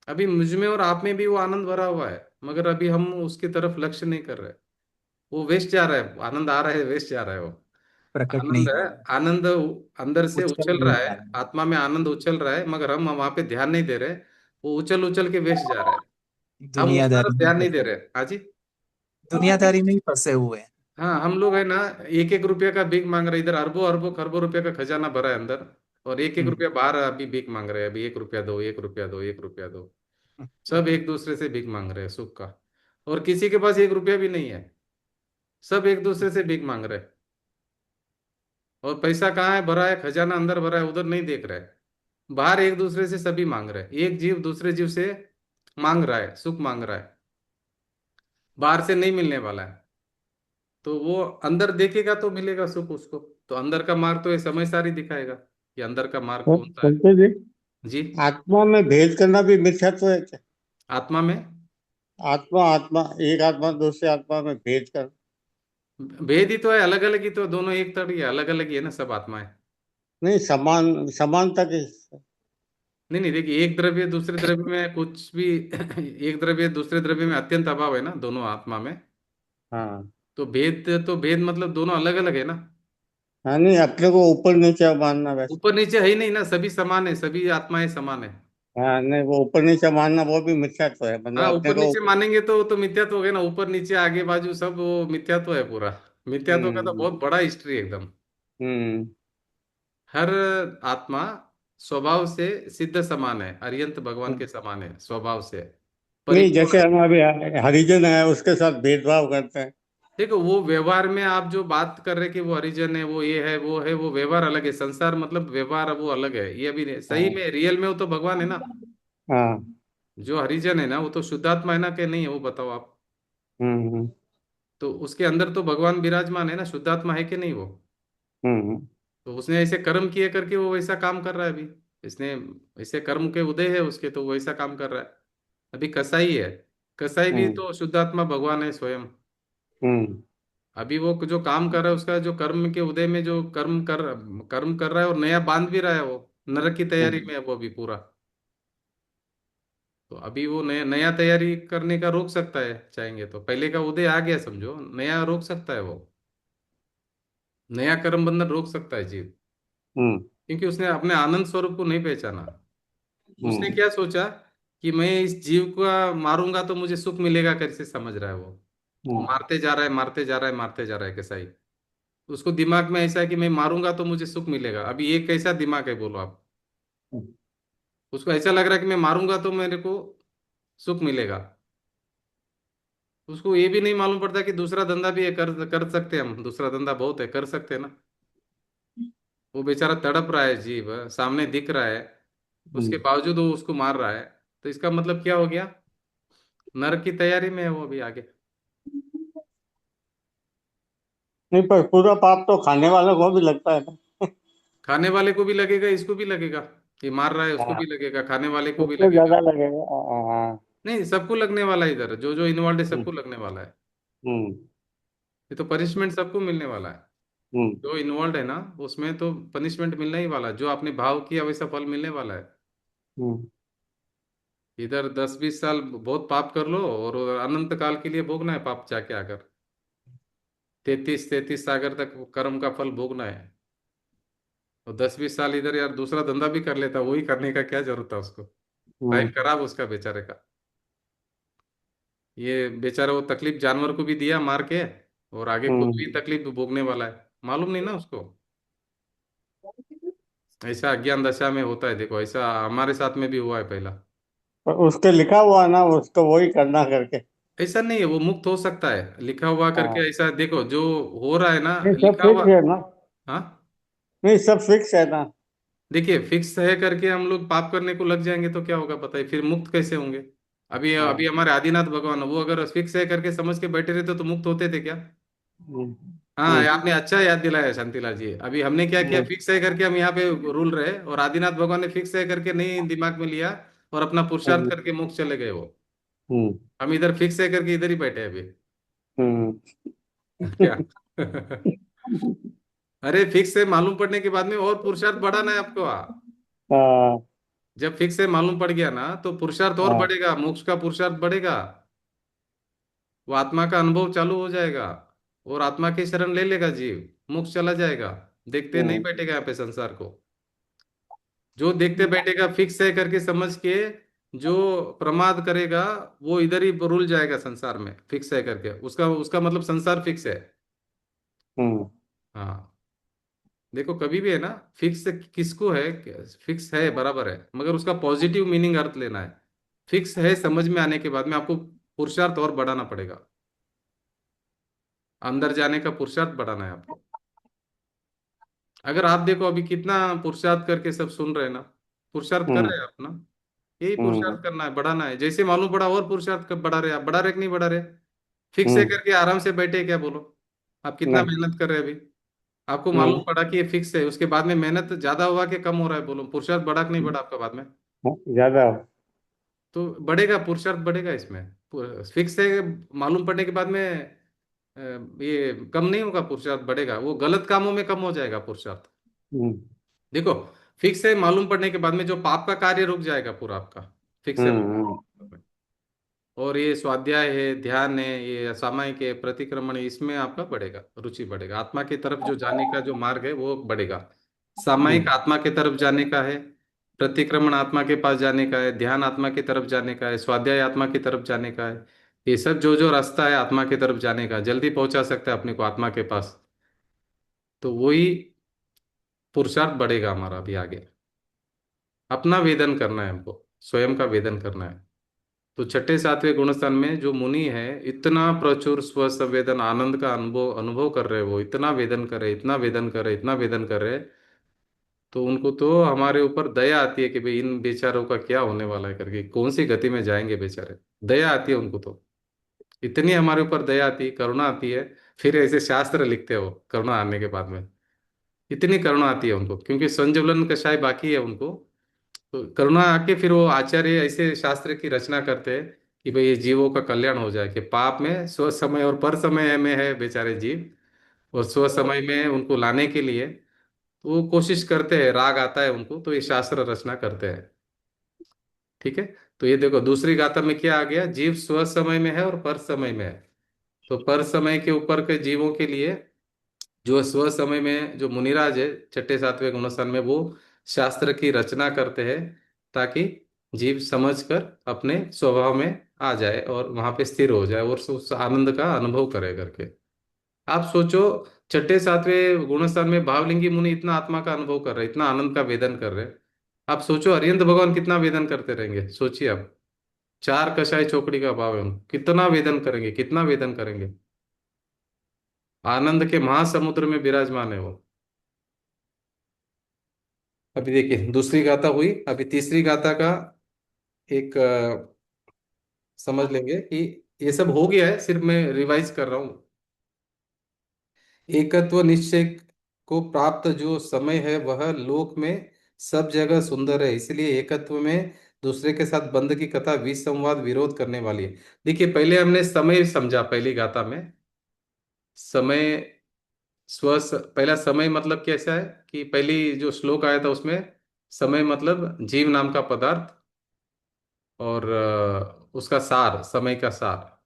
अभी मुझ में और आप में भी वो आनंद भरा हुआ है, मगर अभी हम उसकी तरफ लक्ष्य नहीं कर रहे। वो वेस्ट जा रहा है, आनंद आ रहा है, वेस्ट जा रहा है वो। प्रकट नहीं आनंद है, हो रहा, आनंद अंदर से उछल उछल नहीं रहा पा है, रहा। आत्मा में आनंद उछल रहा है, मगर हम वहां पे ध्यान नहीं दे रहे। वो उछल उछल के वेस्ट जा रहा है, हम उस दुनियादारी तरफ में ध्यान नहीं दे फंसे, रहे। हाँ जी। दुनियादारी में ही फंसे हुए हैं। हाँ, हम लोग है ना, एक एक रुपये का भीख मांग रहे हैं, इधर अरबों अरबों खरबों रुपए का खजाना भरा है अंदर, और एक एक हम्म। रुपया बाहर अभी भीख मांग रहे हैं, अभी 1 रुपया दो, 1 रुपया दो, 1 रुपया दो। सब एक दूसरे से भीख मांग रहे हैं सुख का, और किसी के पास 1 रुपया भी नहीं है। सब एक दूसरे से भीख मांग रहे हैं, और पैसा कहाँ है भरा है, खजाना अंदर भरा है, उधर नहीं देख रहे। बाहर एक दूसरे से सभी मांग रहे हैं, एक जीव दूसरे जीव से मांग रहा है, सुख मांग रहा है, बाहर से नहीं मिलने वाला है। तो वो अंदर देखेगा तो मिलेगा सुख उसको। तो अंदर का मार्ग तो ये समय सारी दिखाएगा कि अंदर का मार्ग तो कौन सा है। पंकज जी, जी। आत्मा में भेद करना भी मिथ्यात्व है क्या? आत्मा में आत्मा आत्मा एक आत्मा दूसरे आत्मा में भेद कर। भेद ही तो है, अलग अलग ही तो, दोनों एक तरह ही अलग अलग ही है ना, सब आत्माएं। नहीं, समान समानता के। नहीं नहीं, देखिए, एक द्रव्य दूसरे द्रव्य में कुछ भी एक द्रव्य दूसरे द्रव्य में अत्यंत अभाव है ना, दोनों आत्मा में। हाँ। तो भेद मतलब दोनों अलग अलग है ना। हाँ, नहीं अपने को ऊपर नीचे मानना वैसे। ऊपर नीचे है ही नहीं ना, सभी समान है, सभी आत्माएं समान है। हाँ, नहीं वो ऊपर नीचे मानना वो भी मिथ्यात्व है, मतलब हाँ, अपने ऊपर को नीचे मानेंगे तो मिथ्यात्व हो गया ना, ऊपर नीचे आगे बाजू सब वो मिथ्यात्व है पूरा। मिथ्यात्व का तो हम्म। बहुत बड़ा हिस्ट्री है एकदम। हम्म। हर आत्मा स्वभाव से सिद्ध समान है, अरियंत भगवान के समान है स्वभाव से, नहीं, परिपूर्ण जैसे है। हम अभी हरिजन है उसके साथ भेदभाव करते हैं। देखो, वो व्यवहार में आप जो बात कर रहे कि वो हरिजन है, वो ये है, वो है, वो व्यवहार अलग है, संसार मतलब व्यवहार वो अलग है, ये अभी नहीं। सही हाँ। में रियल में वो तो भगवान है ना। हाँ। जो हरिजन है ना, वो तो शुद्धात्मा है ना, कि नहीं है, वो बताओ आप। हम्म। तो उसके अंदर तो भगवान विराजमान है ना, शुद्धात्मा है कि नहीं वो। हम्म। तो उसने ऐसे कर्म किए करके वो वैसा काम कर रहा है अभी। इसने ऐसे कर्म के उदय है उसके, तो वो वैसा काम कर रहा है। अभी कसाई है, कसाई भी हम्म। तो शुद्धात्मा भगवान है स्वयं। हम्म। अभी वो जो काम कर रहा है, उसका जो कर्म के उदय में जो कर्म कर रहा है, और नया बांध भी रहा है वो, नरक की तैयारी हम्म। में है वो अभी पूरा। तो अभी वो नया नया तैयारी करने का रोक सकता है चाहेंगे तो, पहले का उदय आ गया समझो, नया रोक सकता है वो, नया कर्म बंधन रोक सकता है जीव। हम्म। क्योंकि उसने अपने आनंद स्वरूप को नहीं पहचाना। उसने हम्म। क्या सोचा कि मैं इस जीव को मारूंगा तो मुझे सुख मिलेगा, कैसे समझ रहा है वो। वो हम्म। मारते जा रहा है, मारते जा रहा है, मारते जा रहा है, कैसा ही। उसको दिमाग में ऐसा है कि मैं मारूंगा तो मुझे सुख मिलेगा। अभी ये कैसा दिमाग है बोलो आप। उसको ऐसा लग रहा है कि मैं मारूंगा तो मेरे को सुख मिलेगा। उसको ये भी नहीं मालूम पड़ता कि दूसरा धंधा भी है, कर कर सकते हैं हम, दूसरा धंधा बहुत है, कर सकते हैं ना। वो बेचारा तड़प रहा है जीव, सामने दिख रहा है, उसके हम्म। बावजूद वो उसको मार रहा है। तो इसका मतलब क्या हो गया, नरक की तैयारी में है वो अभी आगे। नहीं, पर पूरा पाप तो खाने वालों को भी लगता है ना। खाने वाले को भी लगेगा, इसको भी लगेगा। ये मार रहा है उसको हाँ, भी लगेगा, खाने वाले को भी उसको लगेगा। ज्यादा लगेगा। हाँ। हाँ। नहीं, सबको लगने वाला है, इधर जो जो इन्वॉल्व है सबको हम्म। लगने वाला है। हम्म। ये तो पनिशमेंट सबको मिलने वाला है। हम्म। जो इन्वॉल्व है ना, उसमें तो पनिशमेंट मिलना ही वाला है, जो आपने भाव किया वैसा फल मिलने वाला है। हम्म। इधर 10-20 साल बहुत पाप कर लो, और अनंत काल के लिए भोगना है पाप जाके आकर। 33-33 सागर तक वो कर्म का फल भोगना है। तो 10-20 साल इधर यार दूसरा धंधा भी कर लेता, वही करने का क्या जरूरत था उसको। टाइम हम्म। खराब उसका बेचारे का। ये बेचारा वो तकलीफ जानवर को भी दिया मार के, और आगे खुद भी हम्म। तकलीफ भोगने वाला है, मालूम नहीं ना उसको। ऐसा अज्ञान दशा में होता है, देखो ऐसा हमारे साथ में भी हुआ है पहला। पर उसके लिखा हुआ ना, उसको वही करना करके। ऐसा नहीं है, वो मुक्त हो सकता है लिखा हुआ हाँ, करके, ऐसा देखो जो हो रहा है ना नहीं सब लिखा हुआ। फिक्स है ना। हाँ, नहीं सब फिक्स है ना। देखिए फिक्स है करके हम लोग पाप करने को लग जाएंगे तो क्या होगा बताइए, फिर मुक्त कैसे होंगे? अभी अभी हाँ। हमारे आदिनाथ भगवान, वो अगर फिक्स है करके समझ के बैठे रहते तो मुक्त होते थे क्या? हम्म, हाँ, हम्म, आपने अच्छा याद दिलाया शांतिलाल जी। अभी हमने क्या किया, हम्म, फिक्स है करके हम यहाँ पे रूल रहे, और आदिनाथ भगवान ने फिक्स है करके नहीं दिमाग में लिया, और अपना पुरुषार्थ हम्म, करके मोक्ष चले गए वो। हम्म, हम इधर फिक्स है करके इधर ही बैठे हैं अभी। हम्म। क्या? अरे फिक्स है मालूम पड़ने के बाद में और पुरुषार्थ बढ़ाना है आपको। हाँ, जब फिक्स है मालूम पड़ गया ना तो पुरुषार्थ और हाँ, बढ़ेगा, मोक्ष का पुरुषार्थ बढ़ेगा, वो आत्मा का अनुभव चालू हो जाएगा, और आत्मा की शरण ले लेगा जीव, मोक्ष चला जाएगा। देखते नहीं हम्म, बैठेगा यहाँ पे संसार को। जो देखते बैठेगा फिक्स है करके समझ के, जो प्रमाद करेगा वो इधर ही रुल जाएगा संसार में, फिक्स है करके, उसका उसका मतलब संसार फिक्स है। हम्म, हाँ, देखो कभी भी है ना, फिक्स किसको है, फिक्स है बराबर है, मगर उसका पॉजिटिव मीनिंग अर्थ लेना है। फिक्स है समझ में आने के बाद में आपको पुरुषार्थ और बढ़ाना पड़ेगा, अंदर जाने का पुरुषार्थ बढ़ाना है आपको। अगर आप देखो अभी कितना पुरुषार्थ करके सब सुन रहे हैं ना, पुरुषार्थ कर रहे हम्म, हैं आप ना, यही हम्म, पुरुषार्थ करना है, बढ़ाना है। जैसे मालूम पड़ा और पुरुषार्थ कब बढ़ा रहे हैं आप, बढ़ा रहे कि नहीं बढ़ा रहे? फिक्स है हम्म, करके आराम से बैठे हैं क्या, बोलो? आप कितना नहीं, मेहनत कर रहे हैं अभी? आपको मालूम हम्म, पड़ा कि ये फिक्स है, उसके बाद में मेहनत ज्यादा हुआ कि कम हो रहा है, बोलो? पुरुषार्थ बढ़ा कि नहीं बढ़ा आपका बाद में? हाँ, ज्यादा। तो बढ़ेगा, पुरुषार्थ बढ़ेगा इसमें। फिक्स है मालूम पड़ने के बाद में ये कम नहीं होगा, पुरुषार्थ बढ़ेगा, वो गलत कामों में कम हो जाएगा पुरुषार्थ। हम्म, देखो फिक्स है मालूम पड़ने के बाद में जो पाप का कार्य रुक जाएगा पूरा आपका, फिक्स है हम्म, मालूम पड़ने के बाद में। और ये स्वाध्याय है, ध्यान है, ये सामायिक है, प्रतिक्रमण है, इसमें आपका बढ़ेगा, रुचि बढ़ेगा, आत्मा की तरफ जो जाने का जो मार्ग है वो बढ़ेगा। सामायिक हम्म, आत्मा की तरफ जाने का है, प्रतिक्रमण आत्मा के पास जाने का है, ध्यान आत्मा की तरफ जाने का है, स्वाध्याय आत्मा की तरफ जाने का है। ये सब जो जो रास्ता है आत्मा की तरफ जाने का, जल्दी पहुंचा सकता है अपने को आत्मा के पास, तो वही पुरुषार्थ बढ़ेगा हमारा अभी आगे। अपना वेदन करना है हमको, स्वयं का वेदन करना है। तो छठे सातवें गुणस्थान में जो मुनि है, इतना प्रचुर स्व संवेदन आनंद का अनुभव अनुभव कर रहे हैं, वो इतना वेदन करे, इतना वेदन करे, इतना वेदन करे, तो उनको तो हमारे ऊपर दया आती है कि भाई इन बेचारों का क्या होने वाला है करके, कौन सी गति में जाएंगे बेचारे। दया आती है उनको तो, इतनी हमारे ऊपर दया आती है, करुणा आती है। फिर ऐसे शास्त्र लिखते हो करुणा आने के बाद में, इतनी करुणा आती है उनको, क्योंकि संजीवलन कषाय बाकी है उनको। तो करुणा आके फिर वो आचार्य ऐसे शास्त्र की रचना करते हैं कि भाई ये जीवों का कल्याण हो जाए, कि पाप में स्व समय और पर समय में है बेचारे जीव, और स्व समय में उनको लाने के लिए वो कोशिश करते हैं, राग आता है उनको तो ये शास्त्र रचना करते हैं। ठीक है, तो ये देखो दूसरी गाथा में क्या आ गया, जीव स्व समय में है और पर समय में है। तो पर समय के ऊपर के जीवों के लिए जो स्व समय में जो मुनिराज है छठे सातवें गुणस्थान में, वो शास्त्र की रचना करते हैं ताकि जीव समझकर अपने स्वभाव में आ जाए और वहां पे स्थिर हो जाए और उस आनंद का अनुभव करे करके। आप सोचो, छठे सातवें गुणस्थान में भावलिंगी मुनि इतना आत्मा का अनुभव कर रहे, इतना आनंद का वेदन कर रहे। आप सोचो अरिहंत भगवान कितना वेदन करते रहेंगे, सोचिए आप। चार कषाय चौकड़ी का भाव है उनको, कितना वेदन करेंगे, कितना वेदन करेंगे। आनंद के महासमुद्र में विराजमान है वो। अभी देखिए दूसरी गाथा हुई, अभी तीसरी गाथा का एक समझ लेंगे कि ये सब हो गया है, सिर्फ मैं रिवाइज कर रहा हूँ। एकत्व निश्चय को प्राप्त जो समय है वह लोक में सब जगह सुंदर है, इसलिए एकत्व में दूसरे के साथ बंध की कथा विसंवाद विरोध करने वाली है। देखिए पहले हमने समय समझा पहली गाथा में। समय पहला समय मतलब कैसा है, कि पहली जो श्लोक आया था उसमें समय मतलब जीव नाम का पदार्थ, और उसका सार, समय का सार,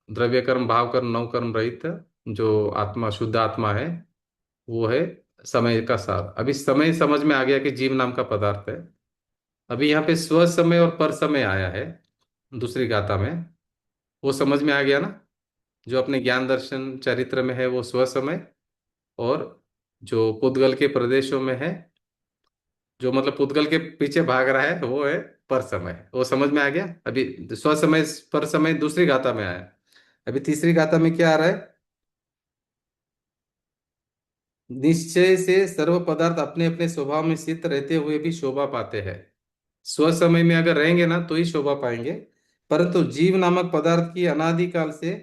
द्रव्य कर्म भाव कर्म नव कर्म रहित जो आत्मा शुद्ध आत्मा है, वो है समय का सार। अभी समय समझ में आ गया कि जीव नाम का पदार्थ है। अभी यहाँ पे स्व समय और पर समय आया है दूसरी गाथा में, वो समझ में आ गया ना? जो अपने ज्ञान दर्शन चरित्र में है वो स्व समय, और जो पुद्गल के प्रदेशों में है, जो मतलब पुद्गल के पीछे भाग रहा है वो है पर समय, वो समझ में आ गया। अभी स्व समय पर समय दूसरी गाथा में आया। अभी तीसरी गाथा में क्या आ रहा है? निश्चय से सर्व पदार्थ अपने अपने स्वभाव में स्थित रहते हुए भी शोभा पाते हैं। स्व समय में अगर रहेंगे ना तो ही शोभा पाएंगे। परंतु जीव नामक पदार्थ की अनादि काल से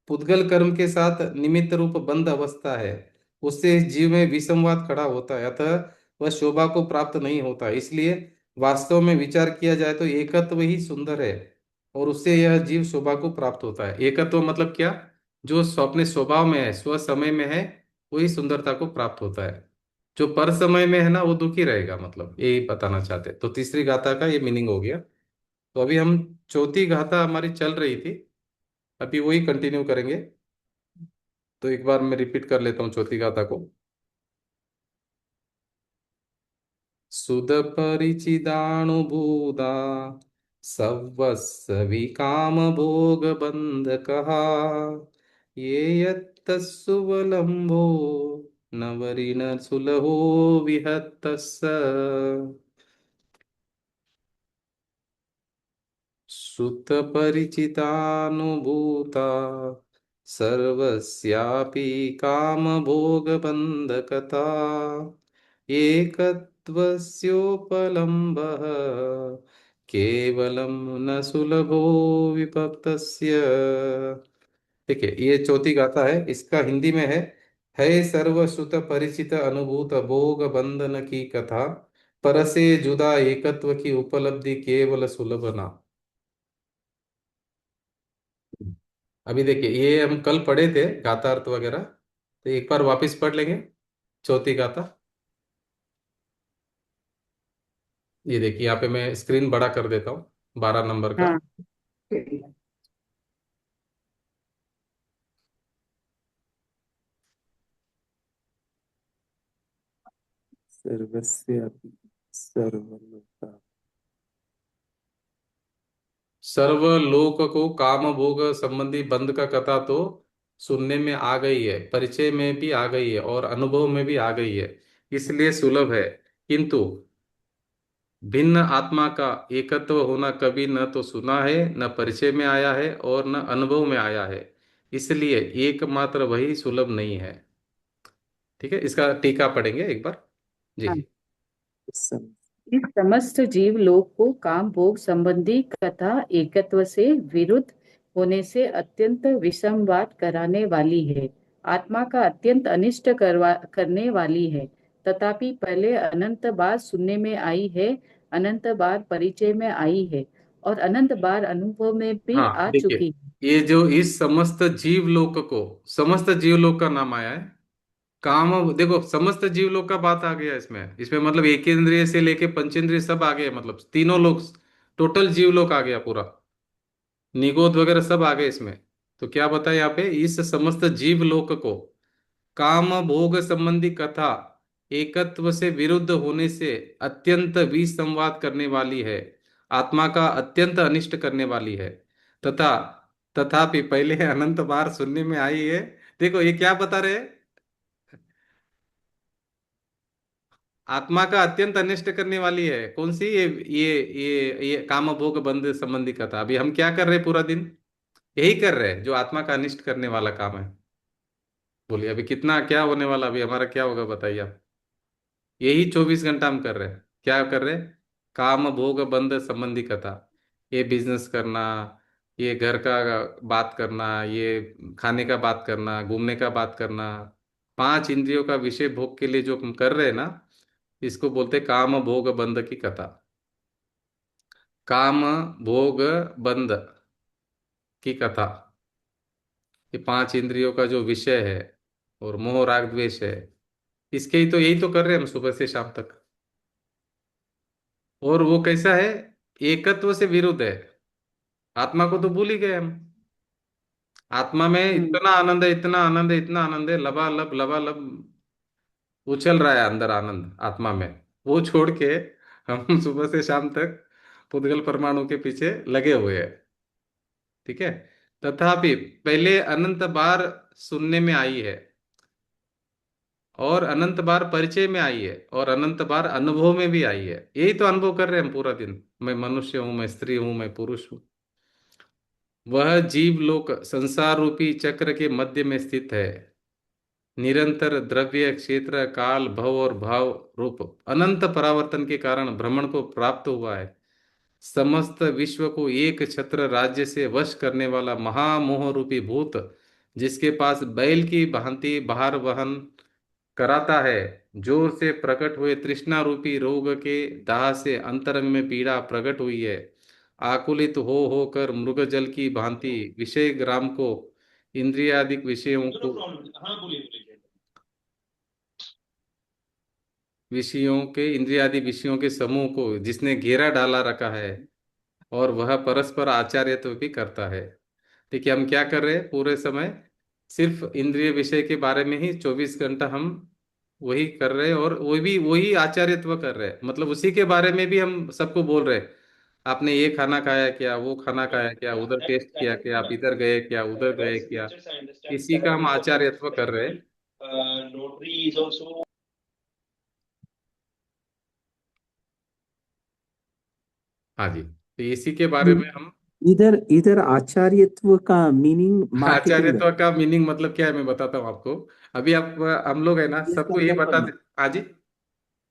पुद्गल कर्म के साथ निमित्त रूप बंध अवस्था है। उससे इस जीव में विसंवाद खड़ा होता है, अतः वह शोभा को प्राप्त नहीं होता। इसलिए वास्तव में विचार किया जाए तो एकत्व ही सुंदर है, और उससे यह जीव शोभा को प्राप्त होता है। एकत्व मतलब क्या? जो अपने स्वभाव में है, स्व समय में है, वही सुंदरता को प्राप्त होता है। जो पर समय में है ना, वो दुखी रहेगा, मतलब यही बताना चाहते हैं। तो तीसरी गाथा का ये मीनिंग हो गया। तो अभी हम चौथी गाथा हमारी चल रही थी, अभी वही कंटिन्यू करेंगे। तो एक बार मैं रिपीट कर लेता हूँ चौथी गाथा को। सुध परिचिदानुभूता सवस्वी काम भोग बंध कहा, ये यत्तस्सुवलंबो नवरी न सुलहो विहतस्स। श्रुतपरिचितानुभूता सर्वस्यापि कामभोगबन्धकता, एकत्वस्योपलम्बः केवलं न सुलभो विभक्तस्य। देखिए, ये चौथी गाथा है, इसका हिंदी में है सर्वश्रुत परिचित अनुभूत भोग बंधन की कथा, परसे जुदा एकत्व की उपलब्धि केवल सुलभ ना। अभी देखिए, ये हम कल पढ़े थे गातार्थ वगैरह, तो एक बार वापस पढ़ लेंगे चौथी गाथा। ये देखिए, यहाँ पे मैं स्क्रीन बड़ा कर देता हूँ, 12 नंबर का। हाँ। सर्वस्य अपि सर्वलोका। सर्वलोक को काम भोग संबंधी बंध का कथा तो सुनने में आ गई है, परिचय में भी आ गई है, और अनुभव में भी आ गई है, इसलिए सुलभ है। किंतु भिन्न आत्मा का एकत्व होना कभी न तो सुना है, न परिचय में आया है, और न अनुभव में आया है। इसलिए एकमात्र वही सुलभ नहीं है। ठीक है, इसका टीका पढ़ेंगे एक बार जी। हाँ। इस समस्त जीव लोक को काम भोग संबंधी कथा एकत्व से विरुद्ध होने से अत्यंत विसंवाद कराने वाली है, आत्मा का अत्यंत अनिष्ट करने वाली है। तथापि पहले अनंत बार सुनने में आई है, अनंत बार परिचय में आई है, और अनंत बार अनुभव में भी हाँ आ देखिए, चुकी है। ये जो इस समस्त जीवलोक को, समस्त जीवलोक का नाम आया है काम। देखो, समस्त जीवलोक का बात आ गया इसमें। इसमें मतलब एक इंद्रिय से लेके पंचेंद्रिय सब आ गए, मतलब तीनों लोक, टोटल जीवलोक आ गया पूरा, निगोद वगैरह सब आ गए इसमें। तो क्या बताया यहाँ पे, इस समस्त जीवलोक को काम भोग संबंधी कथा एकत्व से विरुद्ध होने से अत्यंत विसंवाद करने वाली है, आत्मा का अत्यंत अनिष्ट करने वाली है, तथा तथापि पहले अनंत बार सुनने में आई है। देखो ये क्या बता रहे हैं, आत्मा का अत्यंत अनिष्ट करने वाली है। कौन सी? ये काम भोग बंध संबंधी कथा। अभी हम क्या कर रहे हैं पूरा दिन? यही कर रहे हैं जो आत्मा का अनिष्ट करने वाला काम है। बोलिए अभी कितना क्या होने वाला, अभी हमारा क्या होगा बताइए आप? यही 24 घंटा हम कर रहे हैं। क्या कर रहे हैं? काम भोग बंध संबंधी कथा। ये बिजनेस करना, ये घर का बात करना, ये खाने का बात करना, घूमने का बात करना, 5 इंद्रियों का विषय भोग के लिए जो हम कर रहे हैं ना, इसको बोलते हैं काम भोग बंध की कथा। काम भोग बंध की कथा, ये 5 इंद्रियों का जो विषय है और मोह राग द्वेष है, इसके ही तो यही तो कर रहे हैं हम सुबह से शाम तक। और वो कैसा है? एकत्व से विरुद्ध है। आत्मा को तो भूल ही गए हम। आत्मा में हम्म। इतना आनंद है, इतना आनंद है, इतना आनंद है, लबालब लबालब उछल रहा है अंदर आनंद आत्मा में। वो छोड़ के हम सुबह से शाम तक पुद्गल परमाणु के पीछे लगे हुए हैं। ठीक है, तथापि पहले अनंत बार सुनने में आई है। और अनंत बार परिचय में आई है और अनंत बार अनुभव में भी आई है। यही तो अनुभव कर रहे हैं हम पूरा दिन, मैं मनुष्य हूं, मैं स्त्री हूं, मैं पुरुष हूं। वह जीव लोक संसार रूपी चक्र के मध्य में स्थित है। निरंतर द्रव्य क्षेत्र काल भव और भाव रूप अनंत परावर्तन के कारण भ्रमण को प्राप्त हुआ है। समस्त विश्व को एक छत्र राज्य से वश करने वाला महामोह रूपी भूत, जिसके पास बैल की भांति भार वहन कराता है, जोर से प्रकट हुए तृष्णा रूपी रोग के दाह से अंतरंग में पीड़ा प्रकट हुई है। आकुलित हो होकर मृगजल की भांति विषय ग्राम को, इंद्रियादिक विषयों को, विषयों के इंद्रियादि विषयों के समूह को जिसने घेरा डाला रखा है, और वह परस्पर आचार्यत्व भी करता है। देखिए हम क्या कर रहे हैं पूरे समय, सिर्फ इंद्रिय विषय के बारे में ही 24 घंटा हम वही कर रहे हैं, और वो भी वही आचार्यत्व कर रहे हैं, मतलब उसी के बारे में भी हम सबको बोल रहे हैं। आपने ये खाना खाया क्या, वो खाना खाया क्या, उधर टेस्ट किया क्या, आप इधर गए क्या, उधर गए क्या, इसी का हम आचार्यत्व कर रहे हैं। हाँ जी, तो इसी के बारे में हम इधर इधर आचार्यत्व का मीनिंग मार्केटिंग है। आचार्यत्व का मीनिंग मतलब क्या है मैं बताता हूँ आपको। अभी आप हम लोग है ना इस सबको ये संदर्भ में बताते। हाँ जी।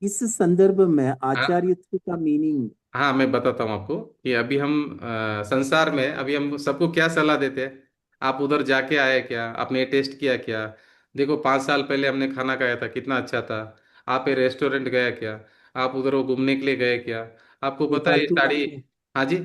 इस संदर्भ में हाँ आचार्यत्व का मीनिंग। हाँ, मैं बताता हूँ आपको कि अभी हम संसार में अभी हम सबको क्या सलाह देते हैं। आप उधर जाके आए क्या, आपने टेस्ट किया क्या, देखो 5 साल पहले हमने खाना खाया था कितना अच्छा था। आप ये रेस्टोरेंट गया क्या, आप उधर वो घूमने के लिए गए क्या, आपको ये पता है ये फालतू साड़ी। बातें, हाँ जी।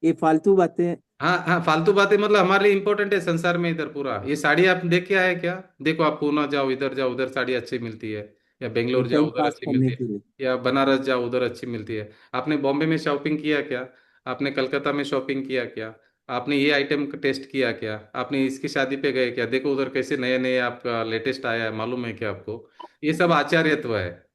ये फालतू बातें। हाँ हाँ, फालतू बातें मतलब हमारे लिए इंपॉर्टेंट है संसार में। इधर पूरा ये साड़ी आप देख के आए क्या, देखो आप पूना जाओ, इधर जाओ उधर साड़ी अच्छी मिलती है, या ये बेंगलोर जाओ टाइम उधर पास अच्छी करने मिलती है, के लिए। या बनारस जाओ उधर अच्छी मिलती है। आपने बॉम्बे में शॉपिंग किया क्या, आपने कलकत्ता में शॉपिंग किया क्या, आपने ये आइटम का टेस्ट किया क्या, आपने इसकी शादी पे गए क्या, देखो उधर कैसे नए नए आपका लेटेस्ट आया है, मालूम है क्या आपको। ये सब आचार्यत्व है।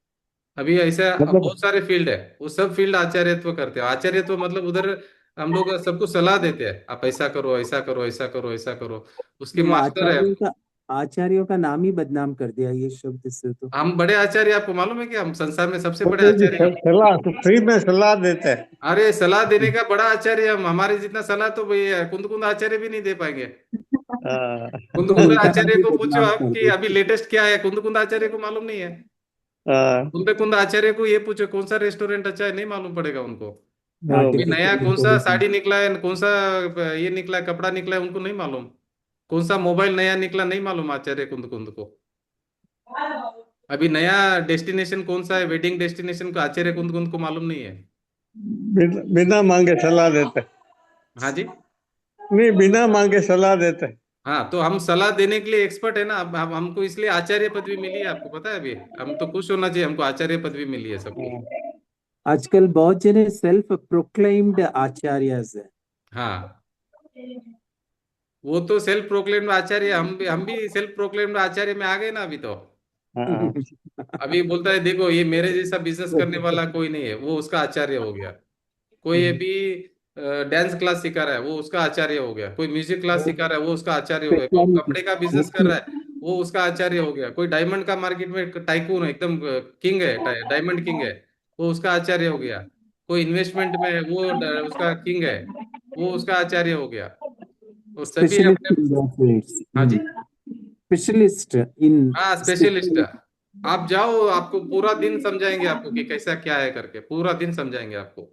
अभी ऐसा मतलब बहुत सारे फील्ड है, वो सब फील्ड आचार्यत्व करते हैं। आचार्यत्व मतलब उधर हम लोग सबको सलाह देते हैं, आप ऐसा करो ऐसा करो ऐसा करो ऐसा करो, उसके ये मास्टर है हम। आचार्यों का नाम ही बदनाम कर दिया ये शब्द से तो। हम बड़े आचार्य, आपको मालूम है कि हम संसार में सबसे बड़े बोलते आचार्य कि हम। सलाह तो फ्री में सलाह देते हैं। अरे सलाह देने का बड़ा आचार्य हम, हमारे जितना सलाह तो भैया कुंद कुंद आचार्य भी नहीं दे पाएंगे। हाँ, कुंद तो कुंद उनका नाम आचार्य ही को पूछो बदनाम आप कर कि दिया। अभी लेटेस्ट क्या है, कुंद कुंद आचार्य को मालूम नहीं है। हाँ, कुंद कुंद आचार्य को ये पूछो कौन सा रेस्टोरेंट अच्छा है, नहीं मालूम पड़ेगा उनको। अभी बरोबर। नया आर्टिफिशियल कौन सा इंटेलिजेंस। साड़ी निकला है, कौन सा ये निकला है, कपड़ा निकला है, उनको नहीं मालूम। कौन सा मोबाइल नया निकला नहीं मालूम आचार्य कुंद कुंद को। अभी नया डेस्टिनेशन कौन सा है, वेडिंग डेस्टिनेशन को आचार्य कुंद कुंद को मालूम नहीं है। बिना मांगे सलाह देते हैं। हाँ जी। नहीं, बिना मांगे सलाह देते हैं। हाँ, तो हम सलाह देने के लिए एक्सपर्ट है ना। अब हमको इसलिए आचार्य पदवी मिली है, आपको पता है। अभी हम तो खुश होना चाहिए, हमको आचार्य पदवी मिली है सबको। हाँ, आजकल बहुत जने सेल्फ प्रोक्लेम्ड आचार्यस है। हाँ, वो तो सेल्फ प्रोक्लेम्ड आचार्य, हम भी सेल्फ प्रोक्लेम्ड आचार्य में आ गए ना अभी तो। हाँ, अभी बोलता है देखो ये मेरे जैसा बिजनेस करने वाला कोई नहीं है, वो उसका आचार्य हो गया। कोई अभी डांस क्लास सिखा रहा है, वो उसका आचार्य हो गया। कोई म्यूजिक क्लास सिखा रहा है, वो उसका आचार्य हो गया। कोई स्पेशलिटी। कपड़े का बिजनेस कर रहा है, वो उसका आचार्य हो गया। कोई डायमंड का मार्केट में टाइकून है, एकदम किंग है, डायमंड किंग है, वो उसका आचार्य हो गया। कोई इन्वेस्टमेंट में है, वो उसका किंग है, वो उसका आचार्य हो गया। वो सभी स्पेशलिस्ट अपने। इन फील्ड्स। हाँ जी। स्पेशलिस्ट इन हाँ, स्पेशलिस्ट। स्पेशलिस्ट। आप जाओ, आपको पूरा दिन समझाएंगे आपको कि कैसा क्या है करके, पूरा दिन समझाएंगे आपको।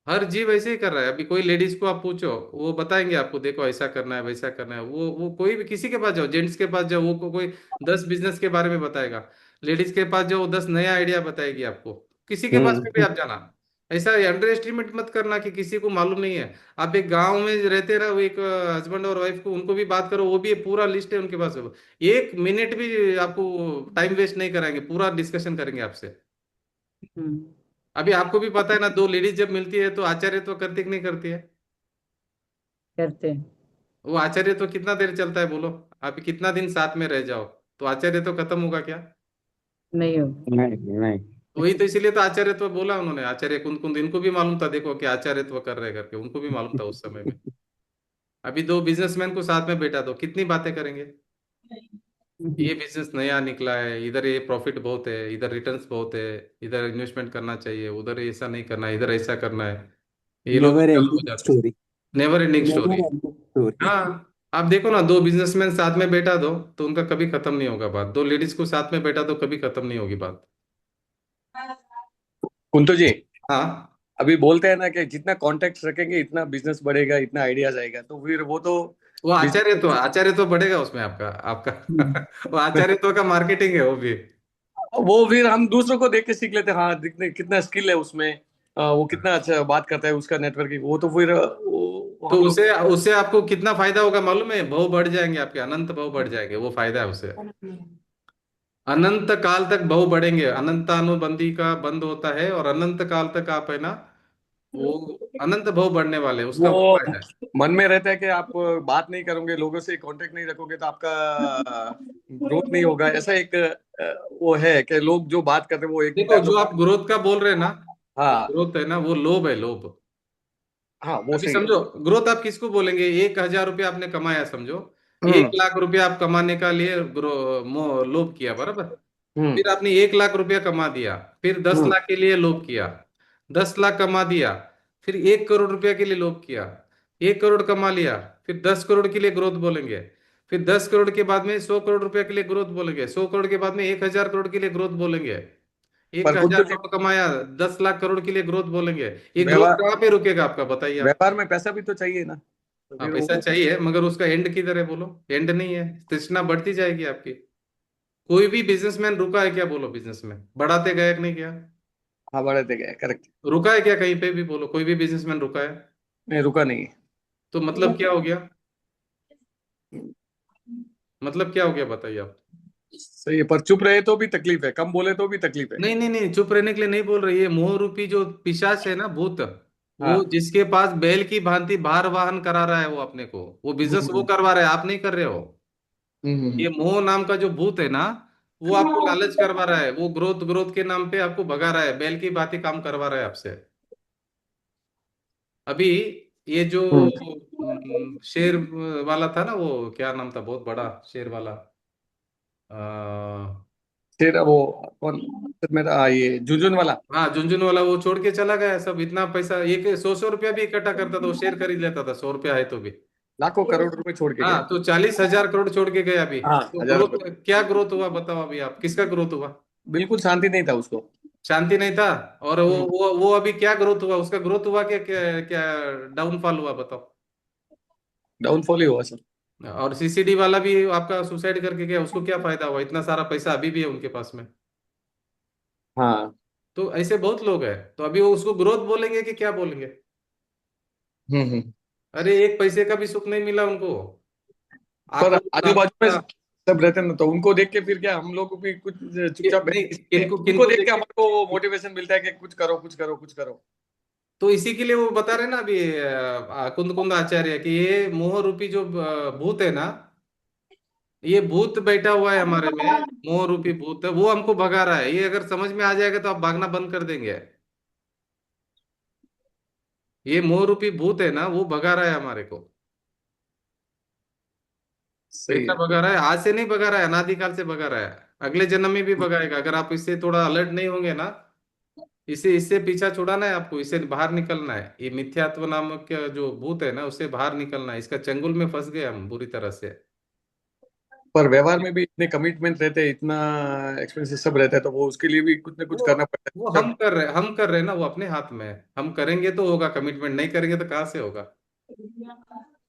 हर जीव ऐसे ही कर रहा है। अभी कोई लेडीज को आप पूछो, वो बताएंगे आपको, देखो ऐसा करना है वैसा करना है। वो कोई भी किसी के पास जाओ, जेंट्स के पास जाओ, वो कोई 10 बिजनेस के बारे में बताएगा। लेडीज के पास जाओ, 10 नया आइडिया बताएगी आपको। किसी के पास भी हम्म, आप जाना, ऐसा अंडर एस्टिमेट मत करना कि किसी को मालूम नहीं है। आप एक गांव में रहते रहो, एक हस्बैंड और वाइफ को, उनको भी बात करो, वो भी पूरा लिस्ट है उनके पास। 1 मिनट भी आपको टाइम वेस्ट नहीं कराएंगे, पूरा डिस्कशन करेंगे आपसे। अभी आपको भी पता है ना, दो लेडीज जब मिलती है तो आचार्य तो करती कि नहीं करती है। करते हैं। वो आचार्य तो कितना देर चलता है बोलो। आप कितना दिन साथ में रह जाओ, तो आचार्य तो खत्म होगा क्या। नहीं होगा। नहीं नहीं। वही तो, इसीलिए तो आचार्य तो बोला उन्होंने, आचार्य कुंद कुंद। इनको भी मालूम था देखो कि आचार्यत्व कर रहे करके, उनको भी मालूम था उस समय में। अभी दो बिजनेसमैन को साथ में बैठा दो, कितनी बातें करेंगे। ये बिजनेस नया निकला है, इधर ये प्रॉफिट बहुत है, इधर रिटर्न्स बहुत है, इधर इन्वेस्टमेंट करना चाहिए, उधर ऐसा नहीं करना है, इधर ऐसा करना है, ये लोग नेवर चालू हो एंडिंग जाते हैं। Story. Never ending story. Never ending story. हाँ, आप देखो ना, दो बिजनेसमैन साथ में बैठा दो तो उनका कभी खत्म नहीं होगा बात, दो लेडीज को साथ में बैठा दो कभी खत्म नहीं होगी बात। कुंतु जी, हाँ, अभी बोलते हैं ना कि जितना कॉन्टेक्ट रखेंगे इतना बिजनेस बढ़ेगा, इतना आइडियाज आएगा, तो फिर वो तो वो business- आचार्य तो बढ़ेगा उसमें आपका आपका वो आचार्य तो का मार्केटिंग है वो भी। वो फिर हम दूसरों को देख के सीख लेते हैं, हाँ दिखने कितना स्किल है उसमें, वो कितना अच्छा बात करता है, उसका नेटवर्किंग, वो तो फिर वो तो हम लोग। उसे उससे आपको कितना फायदा होगा मालूम है? भाव बढ़ जाएंगे आपके, अनंत भाव बढ़ जाएंगे, वो फायदा है उसे। अनंत काल तक भाव बढ़ेंगे, अनंतानुबंधी का बंद होता है और अनंत काल तक आप है ना, वो अनंत भाव बढ़ने वाले हैं, उसका वो वो फायदा है। मन में रहता है कि आप बात नहीं करोगे, लोगों से कांटेक्ट नहीं रखोगे तो आपका ग्रोथ नहीं होगा, ऐसा एक वो है कि लोग जो बात करते हैं वो एक देखो, डायलॉग। जो आप ग्रोथ का बोल रहे हैं ना, वो हाँ ग्रोथ है ना, वो लोभ है, लोभ। हाँ, वो अभी सही है। समझो, ग्रोथ आप किसको बोलेंगे? 1,000 रुपया आपने कमाया समझो, एक हम्म लाख रुपया आप कमाने का लिए लोभ किया, बराबर। हम्म फिर आपने 1 लाख रुपया कमा दिया, फिर दस हम्म लाख के लिए लोभ किया, 10 लाख कमा दिया, फिर 1 करोड़ रुपया के लिए लोभ किया, 1 करोड़ कमा लिया, फिर 10 करोड़ के लिए ग्रोथ बोलेंगे, फिर 10 करोड़ के बाद में 100 करोड़ रुपया के लिए ग्रोथ बोलेंगे, 100 करोड़ के बाद में 1,000 करोड़ के लिए ग्रोथ बोलेंगे, एक पर हजार कुंतु जी, करोड़ कमाया, 10 लाख करोड़ के लिए ग्रोथ बोलेंगे। ये ग्रोथ व्यवहार कहाँ पे रुकेगा आपका, बताइए आप। व्यापार में पैसा भी तो चाहिए ना, तो हाँ, फिर पैसा वो। चाहिए, मगर उसका एंड किधर है बोलो? एंड नहीं है, तृष्णा बढ़ती जाएगी आपकी। कोई भी बिजनेसमैन रुका है क्या बोलो? बिजनेस में बढ़ाते गए कि नहीं क्या? हाँ, बढ़ते गए, करेक्ट। रुका है क्या कहीं पे भी बोलो? कोई भी बिजनेसमैन रुका है? नहीं, रुका नहीं है। तो मतलब क्या हो गया? मतलब क्या हो गया बताइए आप। सही है, पर चुप रहे तो भी तकलीफ है, कम बोले तो भी तकलीफ है। नहीं नहीं नहीं, चुप रहने के लिए नहीं बोल रही है। मोह रूपी जो पिशाच है ना, भूत, वो हाँ। जिसके पास बैल की भांति भार वाहन करा रहा है वो अपने को, वो बिजनेस वो हम्म करवा रहा है, आप नहीं कर रहे हो। हम्म ये मोह नाम का जो भूत है ना, वो आपको लालच करवा रहा है, वो ग्रोथ ग्रोथ के नाम पे आपको भगा रहा है, बैल की भांति काम करवा रहा है आपसे। अभी ये जो हम्म। शेर वाला था ना, वो क्या नाम था, बहुत बड़ा शेर वाला, फिर वो कौन, मेरा ये झुनझुन वाला। हाँ, झुंझुनू वाला, वो छोड़ के चला गया सब। इतना पैसा, एक 100-100 रुपया भी इकट्ठा करता था वो, शेर खरीद लेता था, 100 रुपया है तो भी। लाखों करोड़ रुपए छोड़ के हाँ, गया। तो 40,000 करोड़ छोड़ के गया अभी। हाँ, तो 1000 रुपए। ग्रोथ क्या ग्रोथ हुआ बताओ? अभी आप किसका ग्रोथ हुआ? बिल्कुल शांति नहीं था उसको। शांति नहीं था। और वो हम्म वो वो अभी क्या ग्रोथ हुआ? उसका ग्रोथ हुआ क्या क्या, क्या डाउनफॉल हुआ बताओ? डाउनफॉल ही हुआ सर। और सीसीडी वाला भी आपका सुसाइड करके गया, उसको क्या फायदा हुआ? इतना सारा पैसा अभी भी है उनके पास में। हाँ। तो ऐसे बहुत लोग हैं, तो अभी वो उसको ग्रोथ बोलेंगे कि क्या बोलेंगे? हम्म। अरे, एक पैसे का भी सुख नहीं मिला उनको। पर आपको आजू बाजू में आपका सब रहते हैं ना, तो उनको देख के फिर क्या हम लोग भी कुछ चुपचाप नहीं, बैठे हैं। किनको उनको किनको देख के देख हमारे को मोटिवेशन मिलता है कि कुछ करो कुछ करो कुछ करो। तो इसी के लिए वो बता रहे ना अभी, कुंद कुंद आचार्य, कि ये मोह रूपी जो भूत है ना, ये भूत बैठा हुआ है हमारे में, मोह रूपी भूत है, वो हमको भगा रहा है। ये अगर समझ में आ जाएगा तो आप भागना बंद कर देंगे। ये मोह रूपी भूत है ना, वो भगा रहा है हमारे को। सही कैसा है। भगा रहा है? आज से नहीं भगा रहा है, अनादिकाल से भगा रहा है, अगले जन्म में भी भगाएगा अगर आप इससे थोड़ा अलर्ट नहीं होंगे ना। इसे इससे पीछा छुड़ाना है आपको, इससे बाहर निकलना है। ये मिथ्यात्व नामक जो भूत है ना, उससे बाहर निकलना है, इसका चंगुल में फंस गए हम बुरी तरह से। पर व्यवहार में भी इतने कमिटमेंट रहते हैं, इतना एक्सपेंसेस सब रहता है, तो वो उसके लिए भी कुछ ना कुछ वो करना वो पड़ता है। हम कर रहे हैं ना, वो अपने हाथ में है। हम करेंगे तो होगा कमिटमेंट, नहीं करेंगे तो कहाँ से होगा?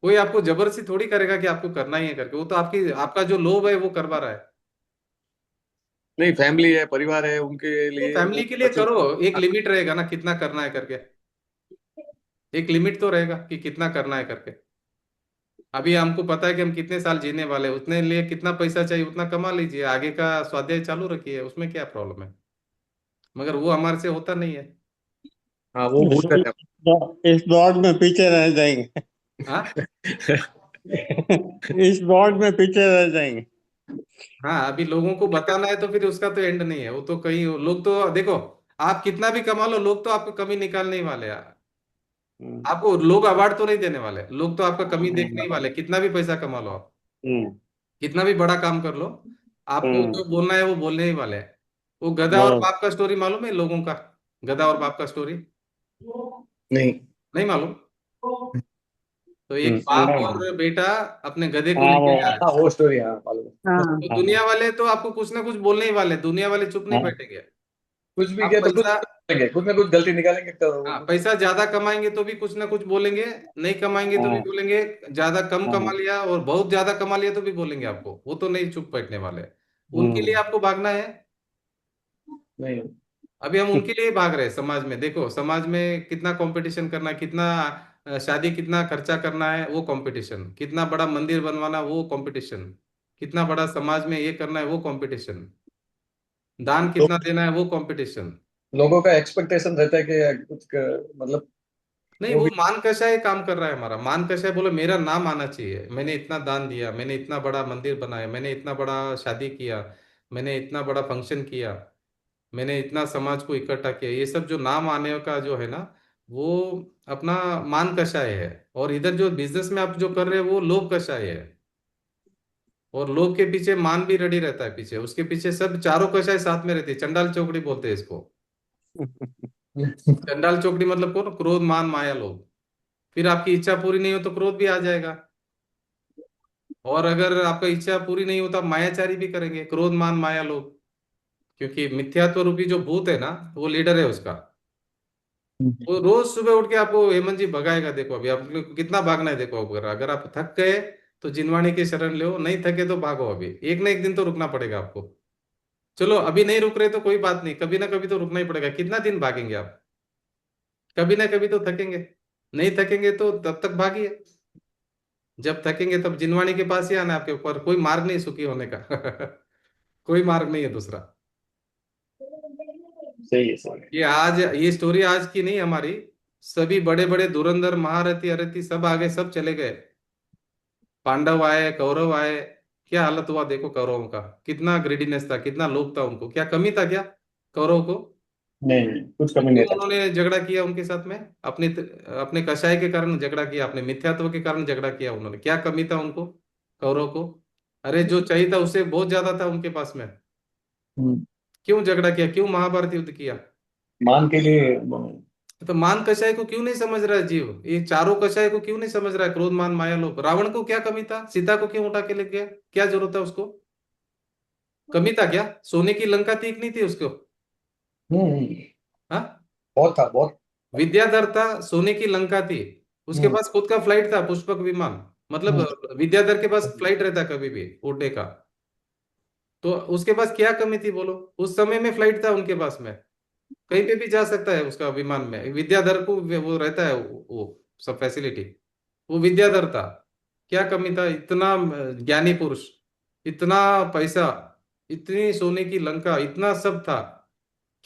कोई आपको जबरदस्ती थोड़ी करेगा कि आपको करना ही है करके, वो तो आपकी आपका जो लोभ है वो करवा रहा है। नहीं, फैमिली है, परिवार है, उनके तो लिए वो फैमिली के लिए अच्छा। करो, एक लिमिट रहेगा ना कितना करना है करके। एक लिमिट तो रहेगा कि कितना करना है करके। अभी हमको पता है कि हम कितने साल जीने वाले हैं, उतने लिए कितना पैसा चाहिए उतना कमा लीजिए, आगे का स्वाध्याय चालू रखिए, उसमें क्या प्रॉब्लम है? मगर वो हमारे से होता नहीं है। हाँ, वो भूल जाते इस दौड़ में पीछे रह जाएंगे। हाँ हैं। इस दौड़ में पीछे रह जाएंगे। हाँ, अभी लोगों को बताना है तो फिर उसका तो एंड नहीं है। वो तो कहीं लोग तो देखो, आप कितना भी कमा लो, लोग तो आपको कमी निकालने ही वाले हैं। हम्म, आपको लोग अवार्ड तो नहीं देने वाले, लोग तो आपका कमी देखने ही हम्म, वाले, कितना भी पैसा कमा लो आप। हम्म। कितना भी बड़ा काम कर लो, आपको जो बोलना है वो बोलने ही वाले हैं। वो गधा और बस। बाप का स्टोरी मालूम है लोगों का? गधा और बाप का स्टोरी नहीं। नहीं मालूम? तो एक बाप नहीं। और बेटा अपने गधे को हाँ लेके वो। जा रहे हाँ, थे। वो स्टोरी, हाँ मालूम है। हाँ। तो हाँ दुनिया वाले तो आपको कुछ ना कुछ बोलने ही वाले, दुनिया वाले चुप नहीं हाँ बैठेंगे। कुछ भी आप किया तो कुछ पैसा, निकालेंगे, कुछ ना कुछ गलती निकालेंगे तो हाँ पैसा ज्यादा कमाएंगे तो भी कुछ ना कुछ बोलेंगे, नहीं कमाएंगे तो भी हाँ बोलेंगे। ज्यादा कम कमा हाँ। लिया और बहुत ज्यादा कमा लिया तो भी बोलेंगे आपको, वो तो नहीं चुप बैठने वाले। उनके लिए हम्म। आपको भागना है। नहीं। अभी हम उनके लिए भाग रहे हैं। समाज में देखो, समाज में कितना कंपटीशन करना है, कितना शादी कितना खर्चा करना है वो कंपटीशन, कितना बड़ा मंदिर बनवाना वो कंपटीशन, कितना बड़ा समाज में ये करना है वो कंपटीशन, दान तो कितना देना है वो कंपटीशन। लोगों का एक्सपेक्टेशन रहता है कि मतलब नहीं, वो वो भी। मान कषाय काम कर रहा है हमारा। मान कषाय बोले मेरा नाम आना चाहिए, मैंने इतना दान दिया, मैंने इतना बड़ा मंदिर बनाया, मैंने इतना बड़ा शादी किया, मैंने इतना बड़ा फंक्शन किया, मैंने इतना समाज को इकट्ठा किया, ये सब जो नाम आने का जो है ना, वो अपना मान कषाय है। और इधर जो बिजनेस में आप जो कर रहे हो वो लोभ कषाय है। और लोभ के पीछे मान भी रेडी रहता है, पीछे उसके पीछे सब चारों कषाय साथ में रहती है। चंडाल चौकड़ी बोलते हैं इसको। चंडाल चौकड़ी मतलब कौन? क्रोध मान माया लोभ। फिर आपकी इच्छा पूरी नहीं हो तो क्रोध भी आ जाएगा। और अगर आपका इच्छा पूरी नहीं होता मायाचारी भी करेंगे, क्रोध मान माया लोभ। क्योंकि मिथ्यात्व रूपी जो भूत है ना, वो लीडर है उसका। वो रोज सुबह उठ के आपको हेमंत जी भगाएगा। देखो अभी आपको कितना भागना है। देखो अगर आप थक गए तो जिनवाणी की शरण लो, नहीं थके तो भागो। अभी एक ना एक दिन तो रुकना पड़ेगा आपको। चलो अभी नहीं रुक रहे तो कोई बात नहीं, कभी ना कभी तो रुकना ही पड़ेगा। कितना दिन भागेंगे आप? कभी ना कभी तो थकेंगे। नहीं थकेंगे तो तब तक भागिए। जब थकेंगे तब जिनवाणी के पास ही आना है। आपके ऊपर कोई मार्ग नहीं सुखी होने का। कोई मार्ग नहीं है दूसरा। सही है, सही है। ये स्टोरी आज की नहीं हमारी। सभी बड़े बड़े धुरंधर महारथी अरथी सब आगे, सब चले गए। पांडव आए, कौरव आए। क्या हालत हुआ देखो कौरवों का। कितना ग्रेडीनेस था, कितना लोभ था उनको। क्या कमी था क्या कौरव को? नहीं नहीं, कुछ तो कमी क्यों नहीं था। उन्होंने झगड़ा किया उनके साथ में? अपने अपने कषाय के कारण झगड़ा किया, अपने मिथ्यात्व के कारण झगड़ा किया उन्होंने। क्या कमी था उनको कौरव को? अरे जो चाहिए था उससे बहुत ज्यादा था उनके पास में। हम्म, क्यों झगड़ा किया? क्यों महाभारत युद्ध किया? मान के लिए तो मान कषाय को क्यों नहीं समझ रहा है जीव? ये चारों कषाय को क्यों नहीं समझ रहा है? क्रोध मान माया लोभ। रावण को क्या कमी था? सीता को क्यों उठा के ले गया? क्या जरूरत है उसको? कमी था क्या? सोने की लंका थी कि नहीं थी उसको? हम्म, हाँ। बहुत था, बहुत। विद्याधर था, सोने की लंका थी। उसके हम्म पास खुद का फ्लाइट था, पुष्पक विमान। मतलब हम्म विद्याधर के पास फ्लाइट रहता है कभी भी उड़ने का। तो उसके पास क्या कमी थी बोलो? उस समय में फ्लाइट था उनके पास में। कहीं पे भी जा सकता है उसका विमान में। विद्याधर को वो रहता है वो सब फैसिलिटी। वो विद्याधर था। क्या कमी था? इतना ज्ञानी पुरुष, इतना पैसा, इतनी सोने की लंका, इतना सब था।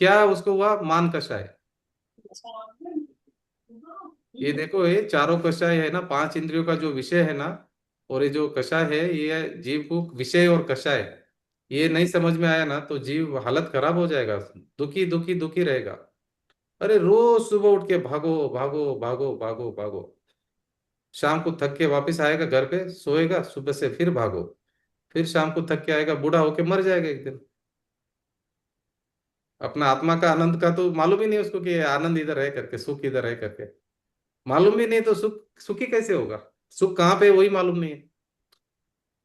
क्या उसको हुआ? मान कषाय। ये देखो, ये चारों कषाय है ना, पांच इंद्रियों का जो विषय है ना, और ये जो कषाय है ये जीव को विषय और कषाय, ये नहीं समझ में आया ना तो जीव हालत खराब हो जाएगा। दुखी दुखी दुखी रहेगा। अरे रोज सुबह उठ के भागो भागो भागो भागो भागो। शाम को थक के वापस आएगा घर पे, सोएगा, सुबह से फिर भागो। फिर शाम को थक के आएगा, बूढ़ा होके मर जाएगा एक दिन। अपना आत्मा का आनंद का तो मालूम ही नहीं उसको कि आनंद इधर है करके, सुख इधर है करके। मालूम भी नहीं तो सुखी कैसे होगा? सुख कहाँ पे है वही मालूम नहीं है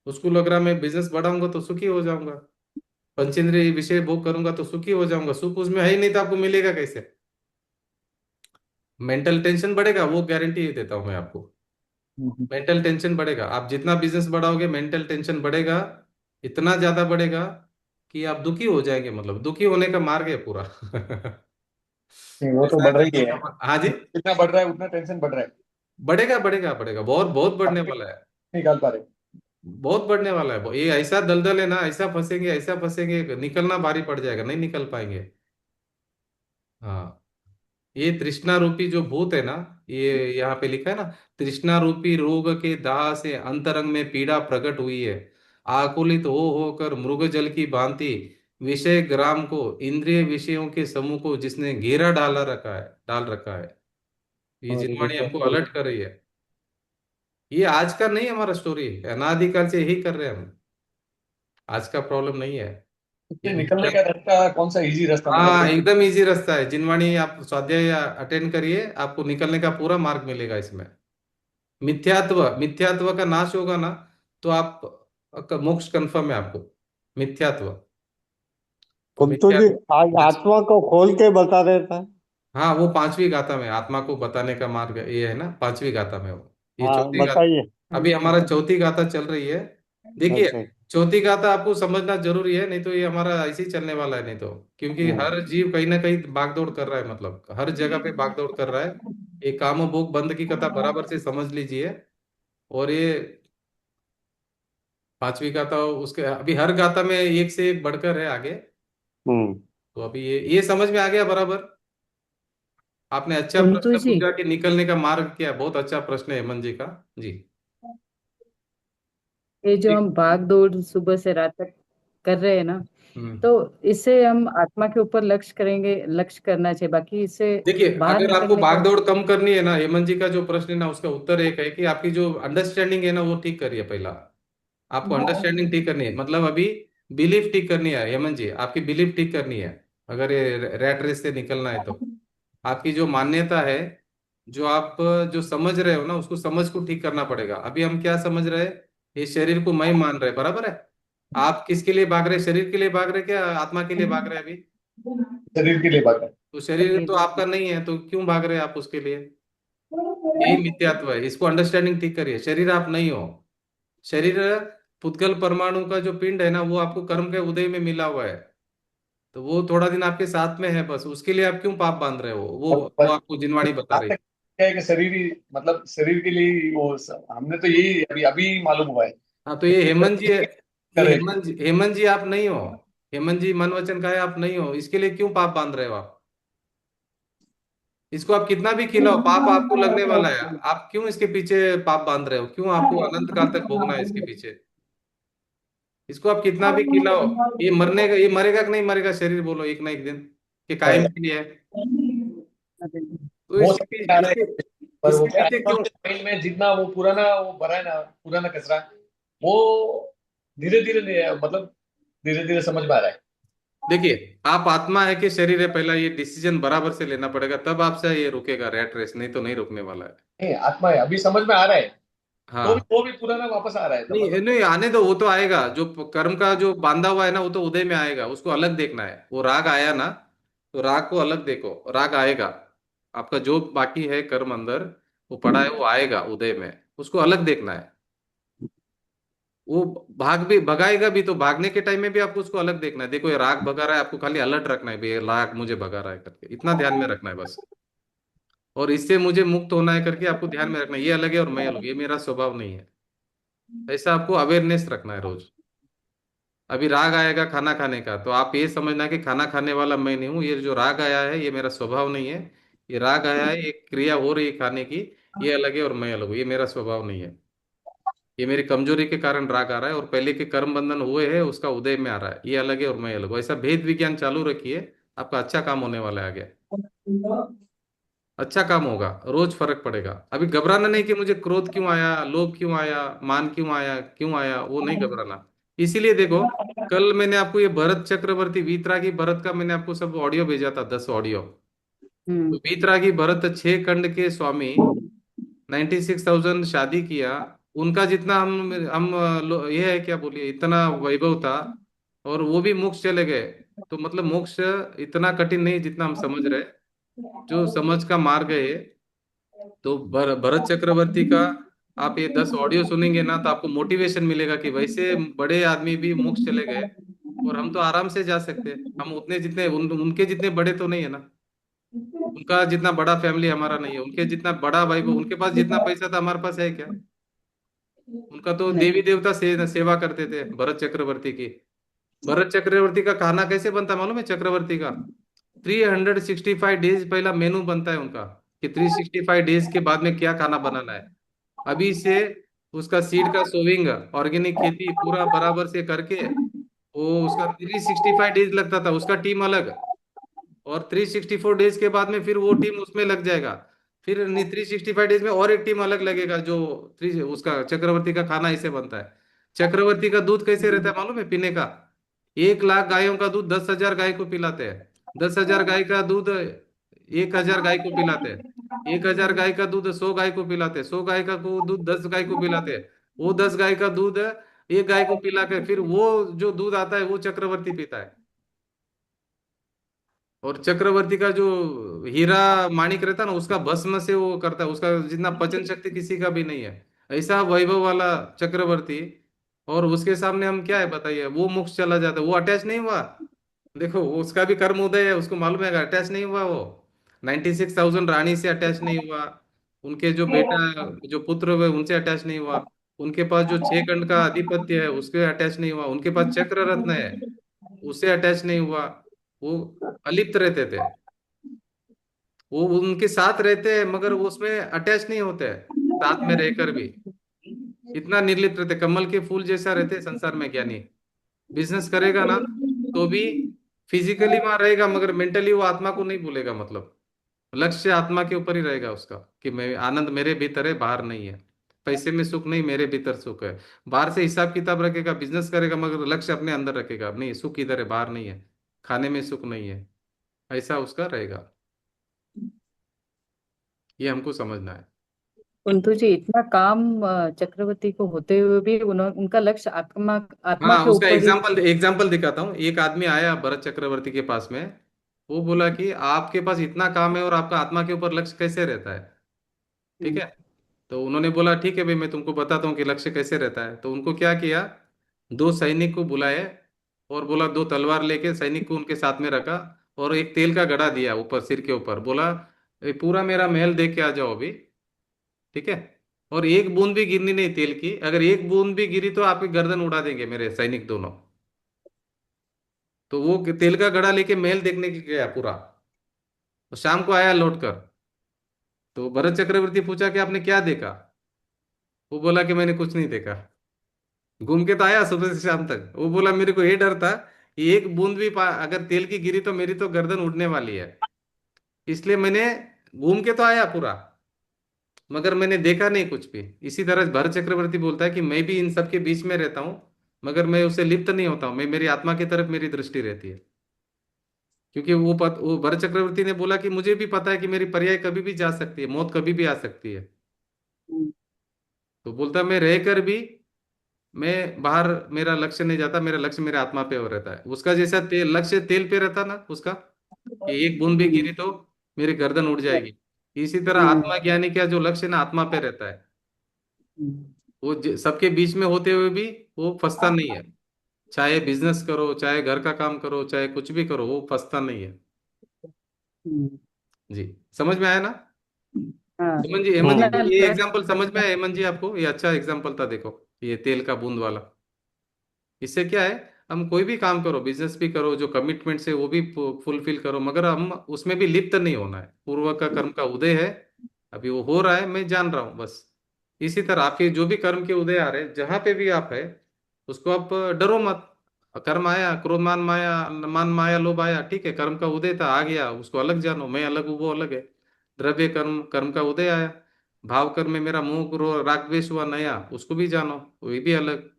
उसको। लग रहा मैं बिजनेस बढ़ाऊंगा तो सुखी हो जाऊंगा, पंचेंद्रिय विषय भोग करूंगा तो सुखी हो जाऊंगा। सुख उसमें है ही नहीं तो आपको मिलेगा कैसे? मेंटल टेंशन बढ़ेगा, वो गारंटी देता हूं मैं आपको। हम्म। मेंटल टेंशन बढ़ेगा। आप जितना बिजनेस बढ़ाओगे मेंटल टेंशन बढ़ेगा। इतना ज्यादा बढ़ेगा कि आप दुखी हो जाएंगे। मतलब दुखी होने का मार्ग है पूरा। नहीं, वो तो ऐसा बढ़ रही करके है। हाँ जी। जितना बढ़ रहा है उतना टेंशन बढ़ रहा है। बढ़ेगा बढ़ेगा बढ़ेगा, बहुत बहुत आप बढ़ने नहीं वाला है। निकाल पा रहे। बहुत बढ़ने वाला है। ये ऐसा दलदल है ना, ऐसा फंसेंगे, ऐसा फंसेंगे, निकलना भारी पड़ जाएगा, नहीं निकल पाएंगे। हाँ। ये तृष्णा रूपी जो भूत है ना, ये यहाँ पे लिखा है ना, तृष्णा रूपी रोग के दाह से अंतरंग में पीड़ा प्रकट हुई है। आकुलित हो होकर मृग जल की भांति विषय ग्राम को, इंद्रिय विषयों के समूह को जिसने घेरा डाल रखा है। ये और ये जिनवाणी हमको तो अलर्ट कर रही है। ये आज का नहीं हमारा स्टोरी है, अनादिकाल से यही कर रहे हैं हम। आज का प्रॉब्लम नहीं है इससे ये निकलने का रास्ता कौन सा इजी रास्ता, मतलब हाँ कोई? एकदम इजी रास्ता है। जिनवाणी आप स्वाध्याय अटेंड करिए, आपको निकलने का पूरा मार्ग मिलेगा इसमें। मिथ्यात्व मिथ्यात्व का नाश होगा ना, तो आप का मोक्ष कंफर्म है आपको। मिथ्यात्व तो कुंतु जी, मिथ्यात्व आज बच। आत्मा को खोल के बता देता है। हाँ वो पांचवी गाथा में आत्मा को बताने का मार्ग ये है ना, पांचवी गाथा में वो। ये हाँ, चौथी गाथा, बताइए। अभी हमारा चौथी गाथा चल रही है। देखिए अच्छा। चौथी गाथा आपको समझना जरूरी है, नहीं तो ये हमारा ऐसे ही चलने वाला है नहीं तो। क्योंकि हर जीव कहीं ना कहीं भागदौड़ कर रहा है, मतलब हर जगह पे भागदौड़ कर रहा है। ये काम भोग बंद की कथा बराबर से समझ लीजिए। और ये पांचवी गाथा उसके अभी हर गाथा में एक से एक बढ़कर है आगे। हम्म। तो अभी ये समझ में आ गया बराबर। आपने अच्छा कुंतु प्रश्न जी, पूछा कि निकलने का मार्ग क्या है, बहुत अच्छा प्रश्न है हेमंत जी का। जी। ये जो ठीक। हम भाग दौड़ सुबह से रात तक कर रहे हैं ना, हम्म। तो इससे हम आत्मा के ऊपर लक्ष्य करेंगे, लक्ष्य करना चाहिए, बाकी इससे देखिए बाहर अगर आपको निकलने का। भागदौड़ कम करनी है ना, हेमंत जी का जो प्रश्न है ना, उसका उत्तर एक है कि आपकी जो अंडरस्टैंडिंग है ना वो ठीक करिए पहला। आपको अंडरस्टैंडिंग ठीक करनी है, मतलब अभी बिलीफ ठीक करनी है हेमंत जी, आपकी बिलीफ ठीक करनी है। अगर ये रैट रेस से निकलना है तो आपकी जो मान्यता है, जो आप जो समझ रहे हो ना, उसको समझ को ठीक करना पड़ेगा। अभी हम क्या समझ रहे हैं, ये शरीर को मैं मान रहे, बराबर है। आप किसके लिए भाग रहे, शरीर के लिए भाग रहे क्या आत्मा के लिए भाग रहे हैं अभी? शरीर के लिए बात है। तो शरीर तो आपका नहीं है, तो क्यों भाग रहे हैं आप उसके लिए? यही मिथ्यात्व है, इसको अंडरस्टैंडिंग ठीक करिए। शरीर आप नहीं हो। शरीर पुद्गल परमाणु का जो पिंड है ना, वो आपको कर्म के उदय में मिला हुआ है। तो वो थोड़ा दिन आपके साथ में है, बस उसके लिए आप क्यों पाप बांध रहे हो? वो पर आपको जिनवाणी बता आज रही तक क्या है कि शरीर ही, मतलब शरीर के लिए ही वो हमने तो यही अभी अभी मालूम हुआ है। हाँ तो ये हेमंत जी है। ये करे हेमंत जी आप नहीं हो। हेमंत जी मन वचन का है, आप नहीं हो, इसके लिए क्यों पाप बांध रहे हो आप? इसको आप कितना भी खिलाओ पाप आपको लगने वाला है। आप क्यों इसके पीछे पाप बांध रहे हो? क्यों आपको अनंत काल तक भोगना है इसके पीछे? इसको आप कितना भी खिलाओ, ये मरने का, ये मरेगा कि नहीं मरेगा शरीर, बोलो एक ना एक दिन, कि कायम के लिए है। तो वो इसके समझ में आ रहा इसके है, पर वो इसके क्या पीछे क्यों? अनकॉन्शियस माइंड में जितना वो पुराना वो भरा है ना, पुराना कचरा, वो धीरे धीरे मतलब धीरे धीरे समझ में आ रहा है। देखिए आप आत्मा है कि शरीर है, पहला ये डिसीजन बराबर से लेना पड़ेगा, तब आपसे ये रुकेगा रैट रेस, नहीं तो नहीं रुकने वाला है। नहीं, आत्मा है अभी समझ में आ रहा है। हाँ वो भी पुराना वापस आ रहा है, तो नहीं मतलब नहीं आने दो, वो तो आएगा। जो कर्म का जो बांधा हुआ है ना, वो तो उदय में आएगा, उसको अलग देखना है। वो राग आया ना, तो राग को अलग देखो, राग आएगा। आपका जो बाकी है कर्म अंदर, वो पड़ा है, वो आएगा उदय में, उसको अलग देखना है। वो भाग भी भगाएगा भी, तो भागने के टाइम में भी आपको उसको अलग देखना है। देखो ये राग भगा रहा है, आपको खाली अलर्ट रखना है, भाई ये राग मुझे भगा रहा है करके, इतना ध्यान में रखना है बस। और इससे मुझे मुक्त होना है करके आपको ध्यान में रखना है, ये अलग है और मैं अलग, ये मेरा स्वभाव नहीं है। ऐसा आपको अवेयरनेस रखना है रोज। अभी राग आएगा खाना खाने का, तो आप ये समझना कि खाना खाने वाला मैं नहीं हूँ, ये जो राग आया है ये मेरा स्वभाव नहीं है। ये राग आया है, ये क्रिया हो रही है खाने की, ये अलग है और मैं अलग हूँ, ये मेरा स्वभाव नहीं है। ये मेरी कमजोरी के कारण राग आ रहा है, और पहले के कर्म बंधन हुए हैं उसका उदय में आ रहा है, ये अलग है और मैं अलग हूँ। ऐसा भेद विज्ञान चालू रखिए, आपका अच्छा काम होने वाला है आगे। अच्छा काम होगा, रोज फर्क पड़ेगा। अभी घबराना नहीं कि मुझे क्रोध क्यों आया, लोभ क्यों आया, मान क्यों आया, वो नहीं घबराना। इसीलिए देखो, कल मैंने आपको ये भरत चक्रवर्ती वीतरागी भरत का मैंने आपको सब ऑडियो भेजा था, 10 ऑडियो। तो हम्म। वीतरागी भरत 6 खंड के स्वामी, 96,000 शादी किया, उनका जितना ये है क्या बोलिए, इतना वैभव था, और वो भी मोक्ष चले गए। तो मतलब मोक्ष इतना कठिन नहीं जितना हम समझ रहे, जो समझ का मार्ग है ये। तो भरत चक्रवर्ती का आप ये 10 ऑडियो सुनेंगे ना, तो आपको मोटिवेशन मिलेगा कि वैसे बड़े आदमी भी मोक्ष चले गए, और हम तो आराम से जा सकते हैं। हम उतने जितने उनके जितने बड़े तो नहीं है ना, उनका जितना बड़ा फैमिली हमारा नहीं है, उनके जितना बड़ा भाई, उनके पास जितना पैसा था हमारे पास है क्या? उनका तो देवी नहीं। देवता से सेवा करते थे भरत चक्रवर्ती की। भरत चक्रवर्ती का खाना कैसे बनता है मालूम है? चक्रवर्ती का 365 डेज पहला मेनू बनता है उनका, कि 365 डेज के बाद में क्या खाना बनाना है। अभी से उसका सीड का सोविंग, ऑर्गेनिक खेती पूरा बराबर से करके, वो उसका 365 डेज लगता था, उसका टीम अलग। और 364 डेज के बाद में फिर वो टीम उसमें लग जाएगा। फिर 365 डेज में और एक टीम अलग लगेगा, जो थ्री उसका चक्रवर्ती का खाना ऐसे बनता है। चक्रवर्ती का दूध कैसे रहता है मालूम है पीने का? 1 लाख गायों का दूध 10,000 गाय को पिलाते हैं। 10,000 गाय का दूध 1,000 गाय को पिलाते हैं। 1,000 गाय का दूध 100 गाय को पिलाते हैं। 100 गाय का दूध 10 गाय को पिलाते हैं। वो 10 गाय का दूध एक गाय को पिला के फिर वो जो दूध आता है वो चक्रवर्ती पीता है। और चक्रवर्ती का जो हीरा माणिक रहता है ना उसका भस्म से वो करता है, उसका जितना पचन शक्ति किसी का भी नहीं है। ऐसा वैभव वाला चक्रवर्ती, और उसके सामने हम क्या है बताइए, वो मोक्ष चला जाता है, वो अटैच नहीं हुआ। देखो उसका भी कर्म उदय है, उसको मालूम है अटैच नहीं हुआ वो। 96,000 रानी से अटैच नहीं हुआ। उनके जो बेटा जो पुत्र हुए उनसे अटैच नहीं हुआ। उनके पास जो 6 खंड का आधिपत्य है उसके अटैच नहीं हुआ। उनके पास चक्र रत्न है उससे अटैच नहीं हुआ। वो अलिप्त रहते थे। वो उनके साथ रहते हैं मगर वो उसमें अटैच नहीं होते हैं, साथ में रहकर भी इतना निर्लिप्त रहते, कमल के फूल जैसा रहते संसार में ज्ञानी। बिजनेस करेगा ना तो भी फिजिकली वहां रहेगा मगर मेंटली वो आत्मा को नहीं भूलेगा, मतलब लक्ष्य आत्मा के ऊपर ही रहेगा उसका कि मैं आनंद मेरे भीतर है बाहर नहीं है। पैसे में सुख नहीं, मेरे भीतर सुख है। बाहर से हिसाब किताब रखेगा, बिजनेस करेगा मगर लक्ष्य अपने अंदर रखेगा, नहीं सुख इधर है बाहर नहीं है, खाने में सुख नहीं है, ऐसा उसका रहेगा। ये हमको समझना है। कुंतु जी इतना काम चक्रवर्ती को होते हुए भी उनका लक्ष्य आत्मा आत्मा हाँ के उसका ऊपर ही। एग्जाम्पल दिखाता हूँ। एक आदमी आया भरत चक्रवर्ती के पास में, वो बोला कि आपके पास इतना काम है और आपका आत्मा के ऊपर लक्ष्य कैसे रहता है? ठीक हम्म, है। तो उन्होंने बोला ठीक है भाई मैं तुमको बताता हूँ कि लक्ष्य कैसे रहता है। तो उनको क्या किया, 2 सैनिक को बुलाए और बोला 2 तलवार लेके सैनिक को उनके साथ में रखा और एक तेल का घड़ा दिया ऊपर सिर के ऊपर, बोला "ये पूरा मेरा महल देख के आ जाओ अभी, ठीक है? और एक बूंद भी गिरनी नहीं तेल की, अगर एक बूंद भी गिरी तो आपकी गर्दन उड़ा देंगे मेरे सैनिक दोनों।" तो वो तेल का घड़ा लेके महल देखने के लिए गया पूरा। तो शाम को आया लौट कर। तो भरत चक्रवर्ती पूछा कि आपने क्या देखा? वो बोला कि मैंने कुछ नहीं देखा। घूम के तो आया सुबह से शाम तक। वो बोला मेरे को ये डर था कि एक बूंद भी अगर तेल की गिरी तो मेरी तो गर्दन उड़ने वाली है, इसलिए मैंने घूम के तो आया पूरा मगर मैंने देखा नहीं कुछ भी। इसी तरह भरत चक्रवर्ती बोलता है कि मैं भी इन सब के बीच में रहता हूँ मगर मैं उससे लिप्त नहीं होता हूँ, मैं मेरी आत्मा की तरफ मेरी दृष्टि रहती है। क्योंकि वो भरत चक्रवर्ती ने बोला कि मुझे भी पता है कि मेरी पर्याय कभी भी जा सकती है, मौत कभी भी आ सकती है। हम्म, तो बोलता मैं रहकर भी मैं बाहर मेरा लक्ष्य नहीं जाता, मेरा लक्ष्य मेरे आत्मा पे हो रहता है। उसका जैसा लक्ष्य तेल पे रहता ना उसका, कि एक बूंद भी हम्म, गिरी तो मेरी गर्दन उड़ जाएगी। इसी तरह हम्म, आत्मा ज्ञानी का जो लक्ष्य है ना आत्मा पे रहता है। हम्म, वो सबके बीच में होते हुए भी वो फंसता नहीं है। चाहे बिजनेस करो, चाहे घर का काम करो, चाहे कुछ भी करो, वो फंसता नहीं है। हम्म, जी। समझ में आया ना? हाँ हेमंत इतना जी ये एग्जाम्पल समझ में लक्ष्य। आया हेमंत जी आपको? ये अच्छा एग्जाम्पल था देखो, ये तेल का बूंद वाला। इससे क्या है, हम कोई भी काम करो, बिजनेस भी करो, जो कमिटमेंट है वो भी फुलफिल करो मगर हम उसमें भी लिप्त नहीं होना है। पूर्व का कर्म का उदय है, अभी वो हो रहा है, मैं जान रहा हूँ बस। इसी तरह आपके जो भी कर्म के उदय आ रहे हैं जहां पे भी आप है उसको आप डरो मत। कर्म आया, क्रोध मान माया लोभ आया, ठीक है, कर्म का उदय था आ गया, उसको अलग जानो, मैं अलग हूँ वो अलग है। द्रव्य कर्म, कर्म का उदय आया, भाव कर्म में मेरा मोह क्रोध राग द्वेष हुआ नया, उसको भी जानो, वो भी अलग।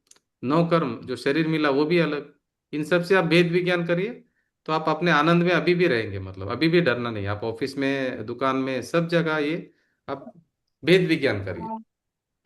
नौ कर्म जो शरीर मिला वो भी अलग। इन सब से आप भेद विज्ञान करिए तो आप अपने आनंद में अभी भी रहेंगे, मतलब अभी भी डरना नहीं। आप ऑफिस में, दुकान में, सब जगह ये आप भेद विज्ञान करिए।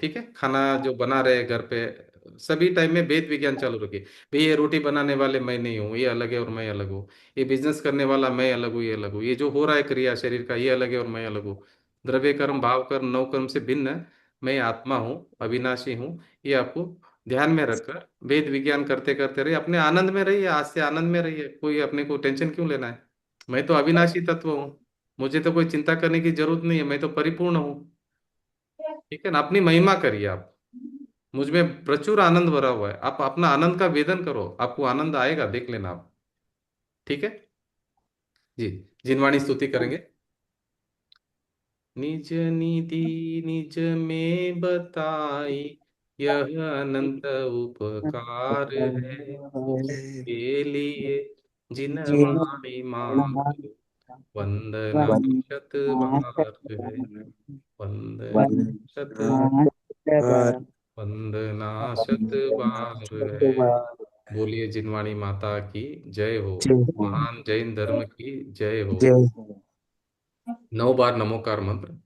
ठीक है, खाना जो बना रहे घर पे सभी टाइम में भेद विज्ञान चालू रखिए। भाई ये रोटी बनाने वाले मैं नहीं हूँ, ये अलग है और मैं अलग हूँ। ये बिजनेस करने वाला मैं अलग हूँ, ये अलग हूँ। ये जो हो रहा है क्रिया शरीर का ये अलग है और मैं अलग हूँ। द्रव्य कर्म, भाव कर्म, नौ कर्म से भिन्न मैं आत्मा हूँ, अविनाशी हूँ। ये आपको ध्यान में रखकर वेद विज्ञान करते करते रहिए, अपने आनंद में रहिए, आज से आनंद में रहिए। कोई अपने को टेंशन क्यों लेना है? मैं तो अविनाशी तत्व हूँ, मुझे तो कोई चिंता करने की जरूरत नहीं है, मैं तो परिपूर्ण हूँ। ठीक है ना? अपनी महिमा करिए आप। मुझ में प्रचुर आनंद भरा हुआ है, आप अपना आनंद का वेदन करो, आपको आनंद आएगा, देख लेना आप। ठीक है जी। जिनवाणी स्तुति करेंगे। निज निधि निज में बताई, यह अनंत उपकार है, उसके लिए जिनवाणी मांग वंदना शत बार है। वंदना शत वंदना शतबार है। बोलिए जिनवाणी माता की जय हो। जय हो। महान जैन धर्म की जय हो। जय हो। 9 बार नमोकार मंत्र।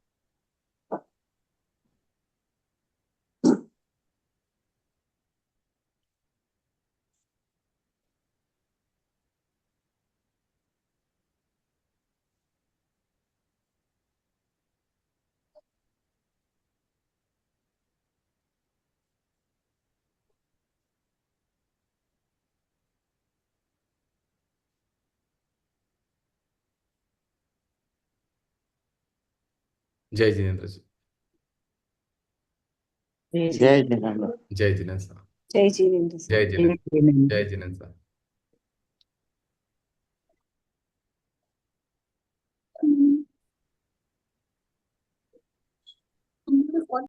जय जिनेन्द्र जी। जय जिनेन्द्र। जय जिनेन्द्र साहब। जय जिनेन्द्र जय साहब। जिनेन्द्र। जय जय जिनेन्द्र साहब।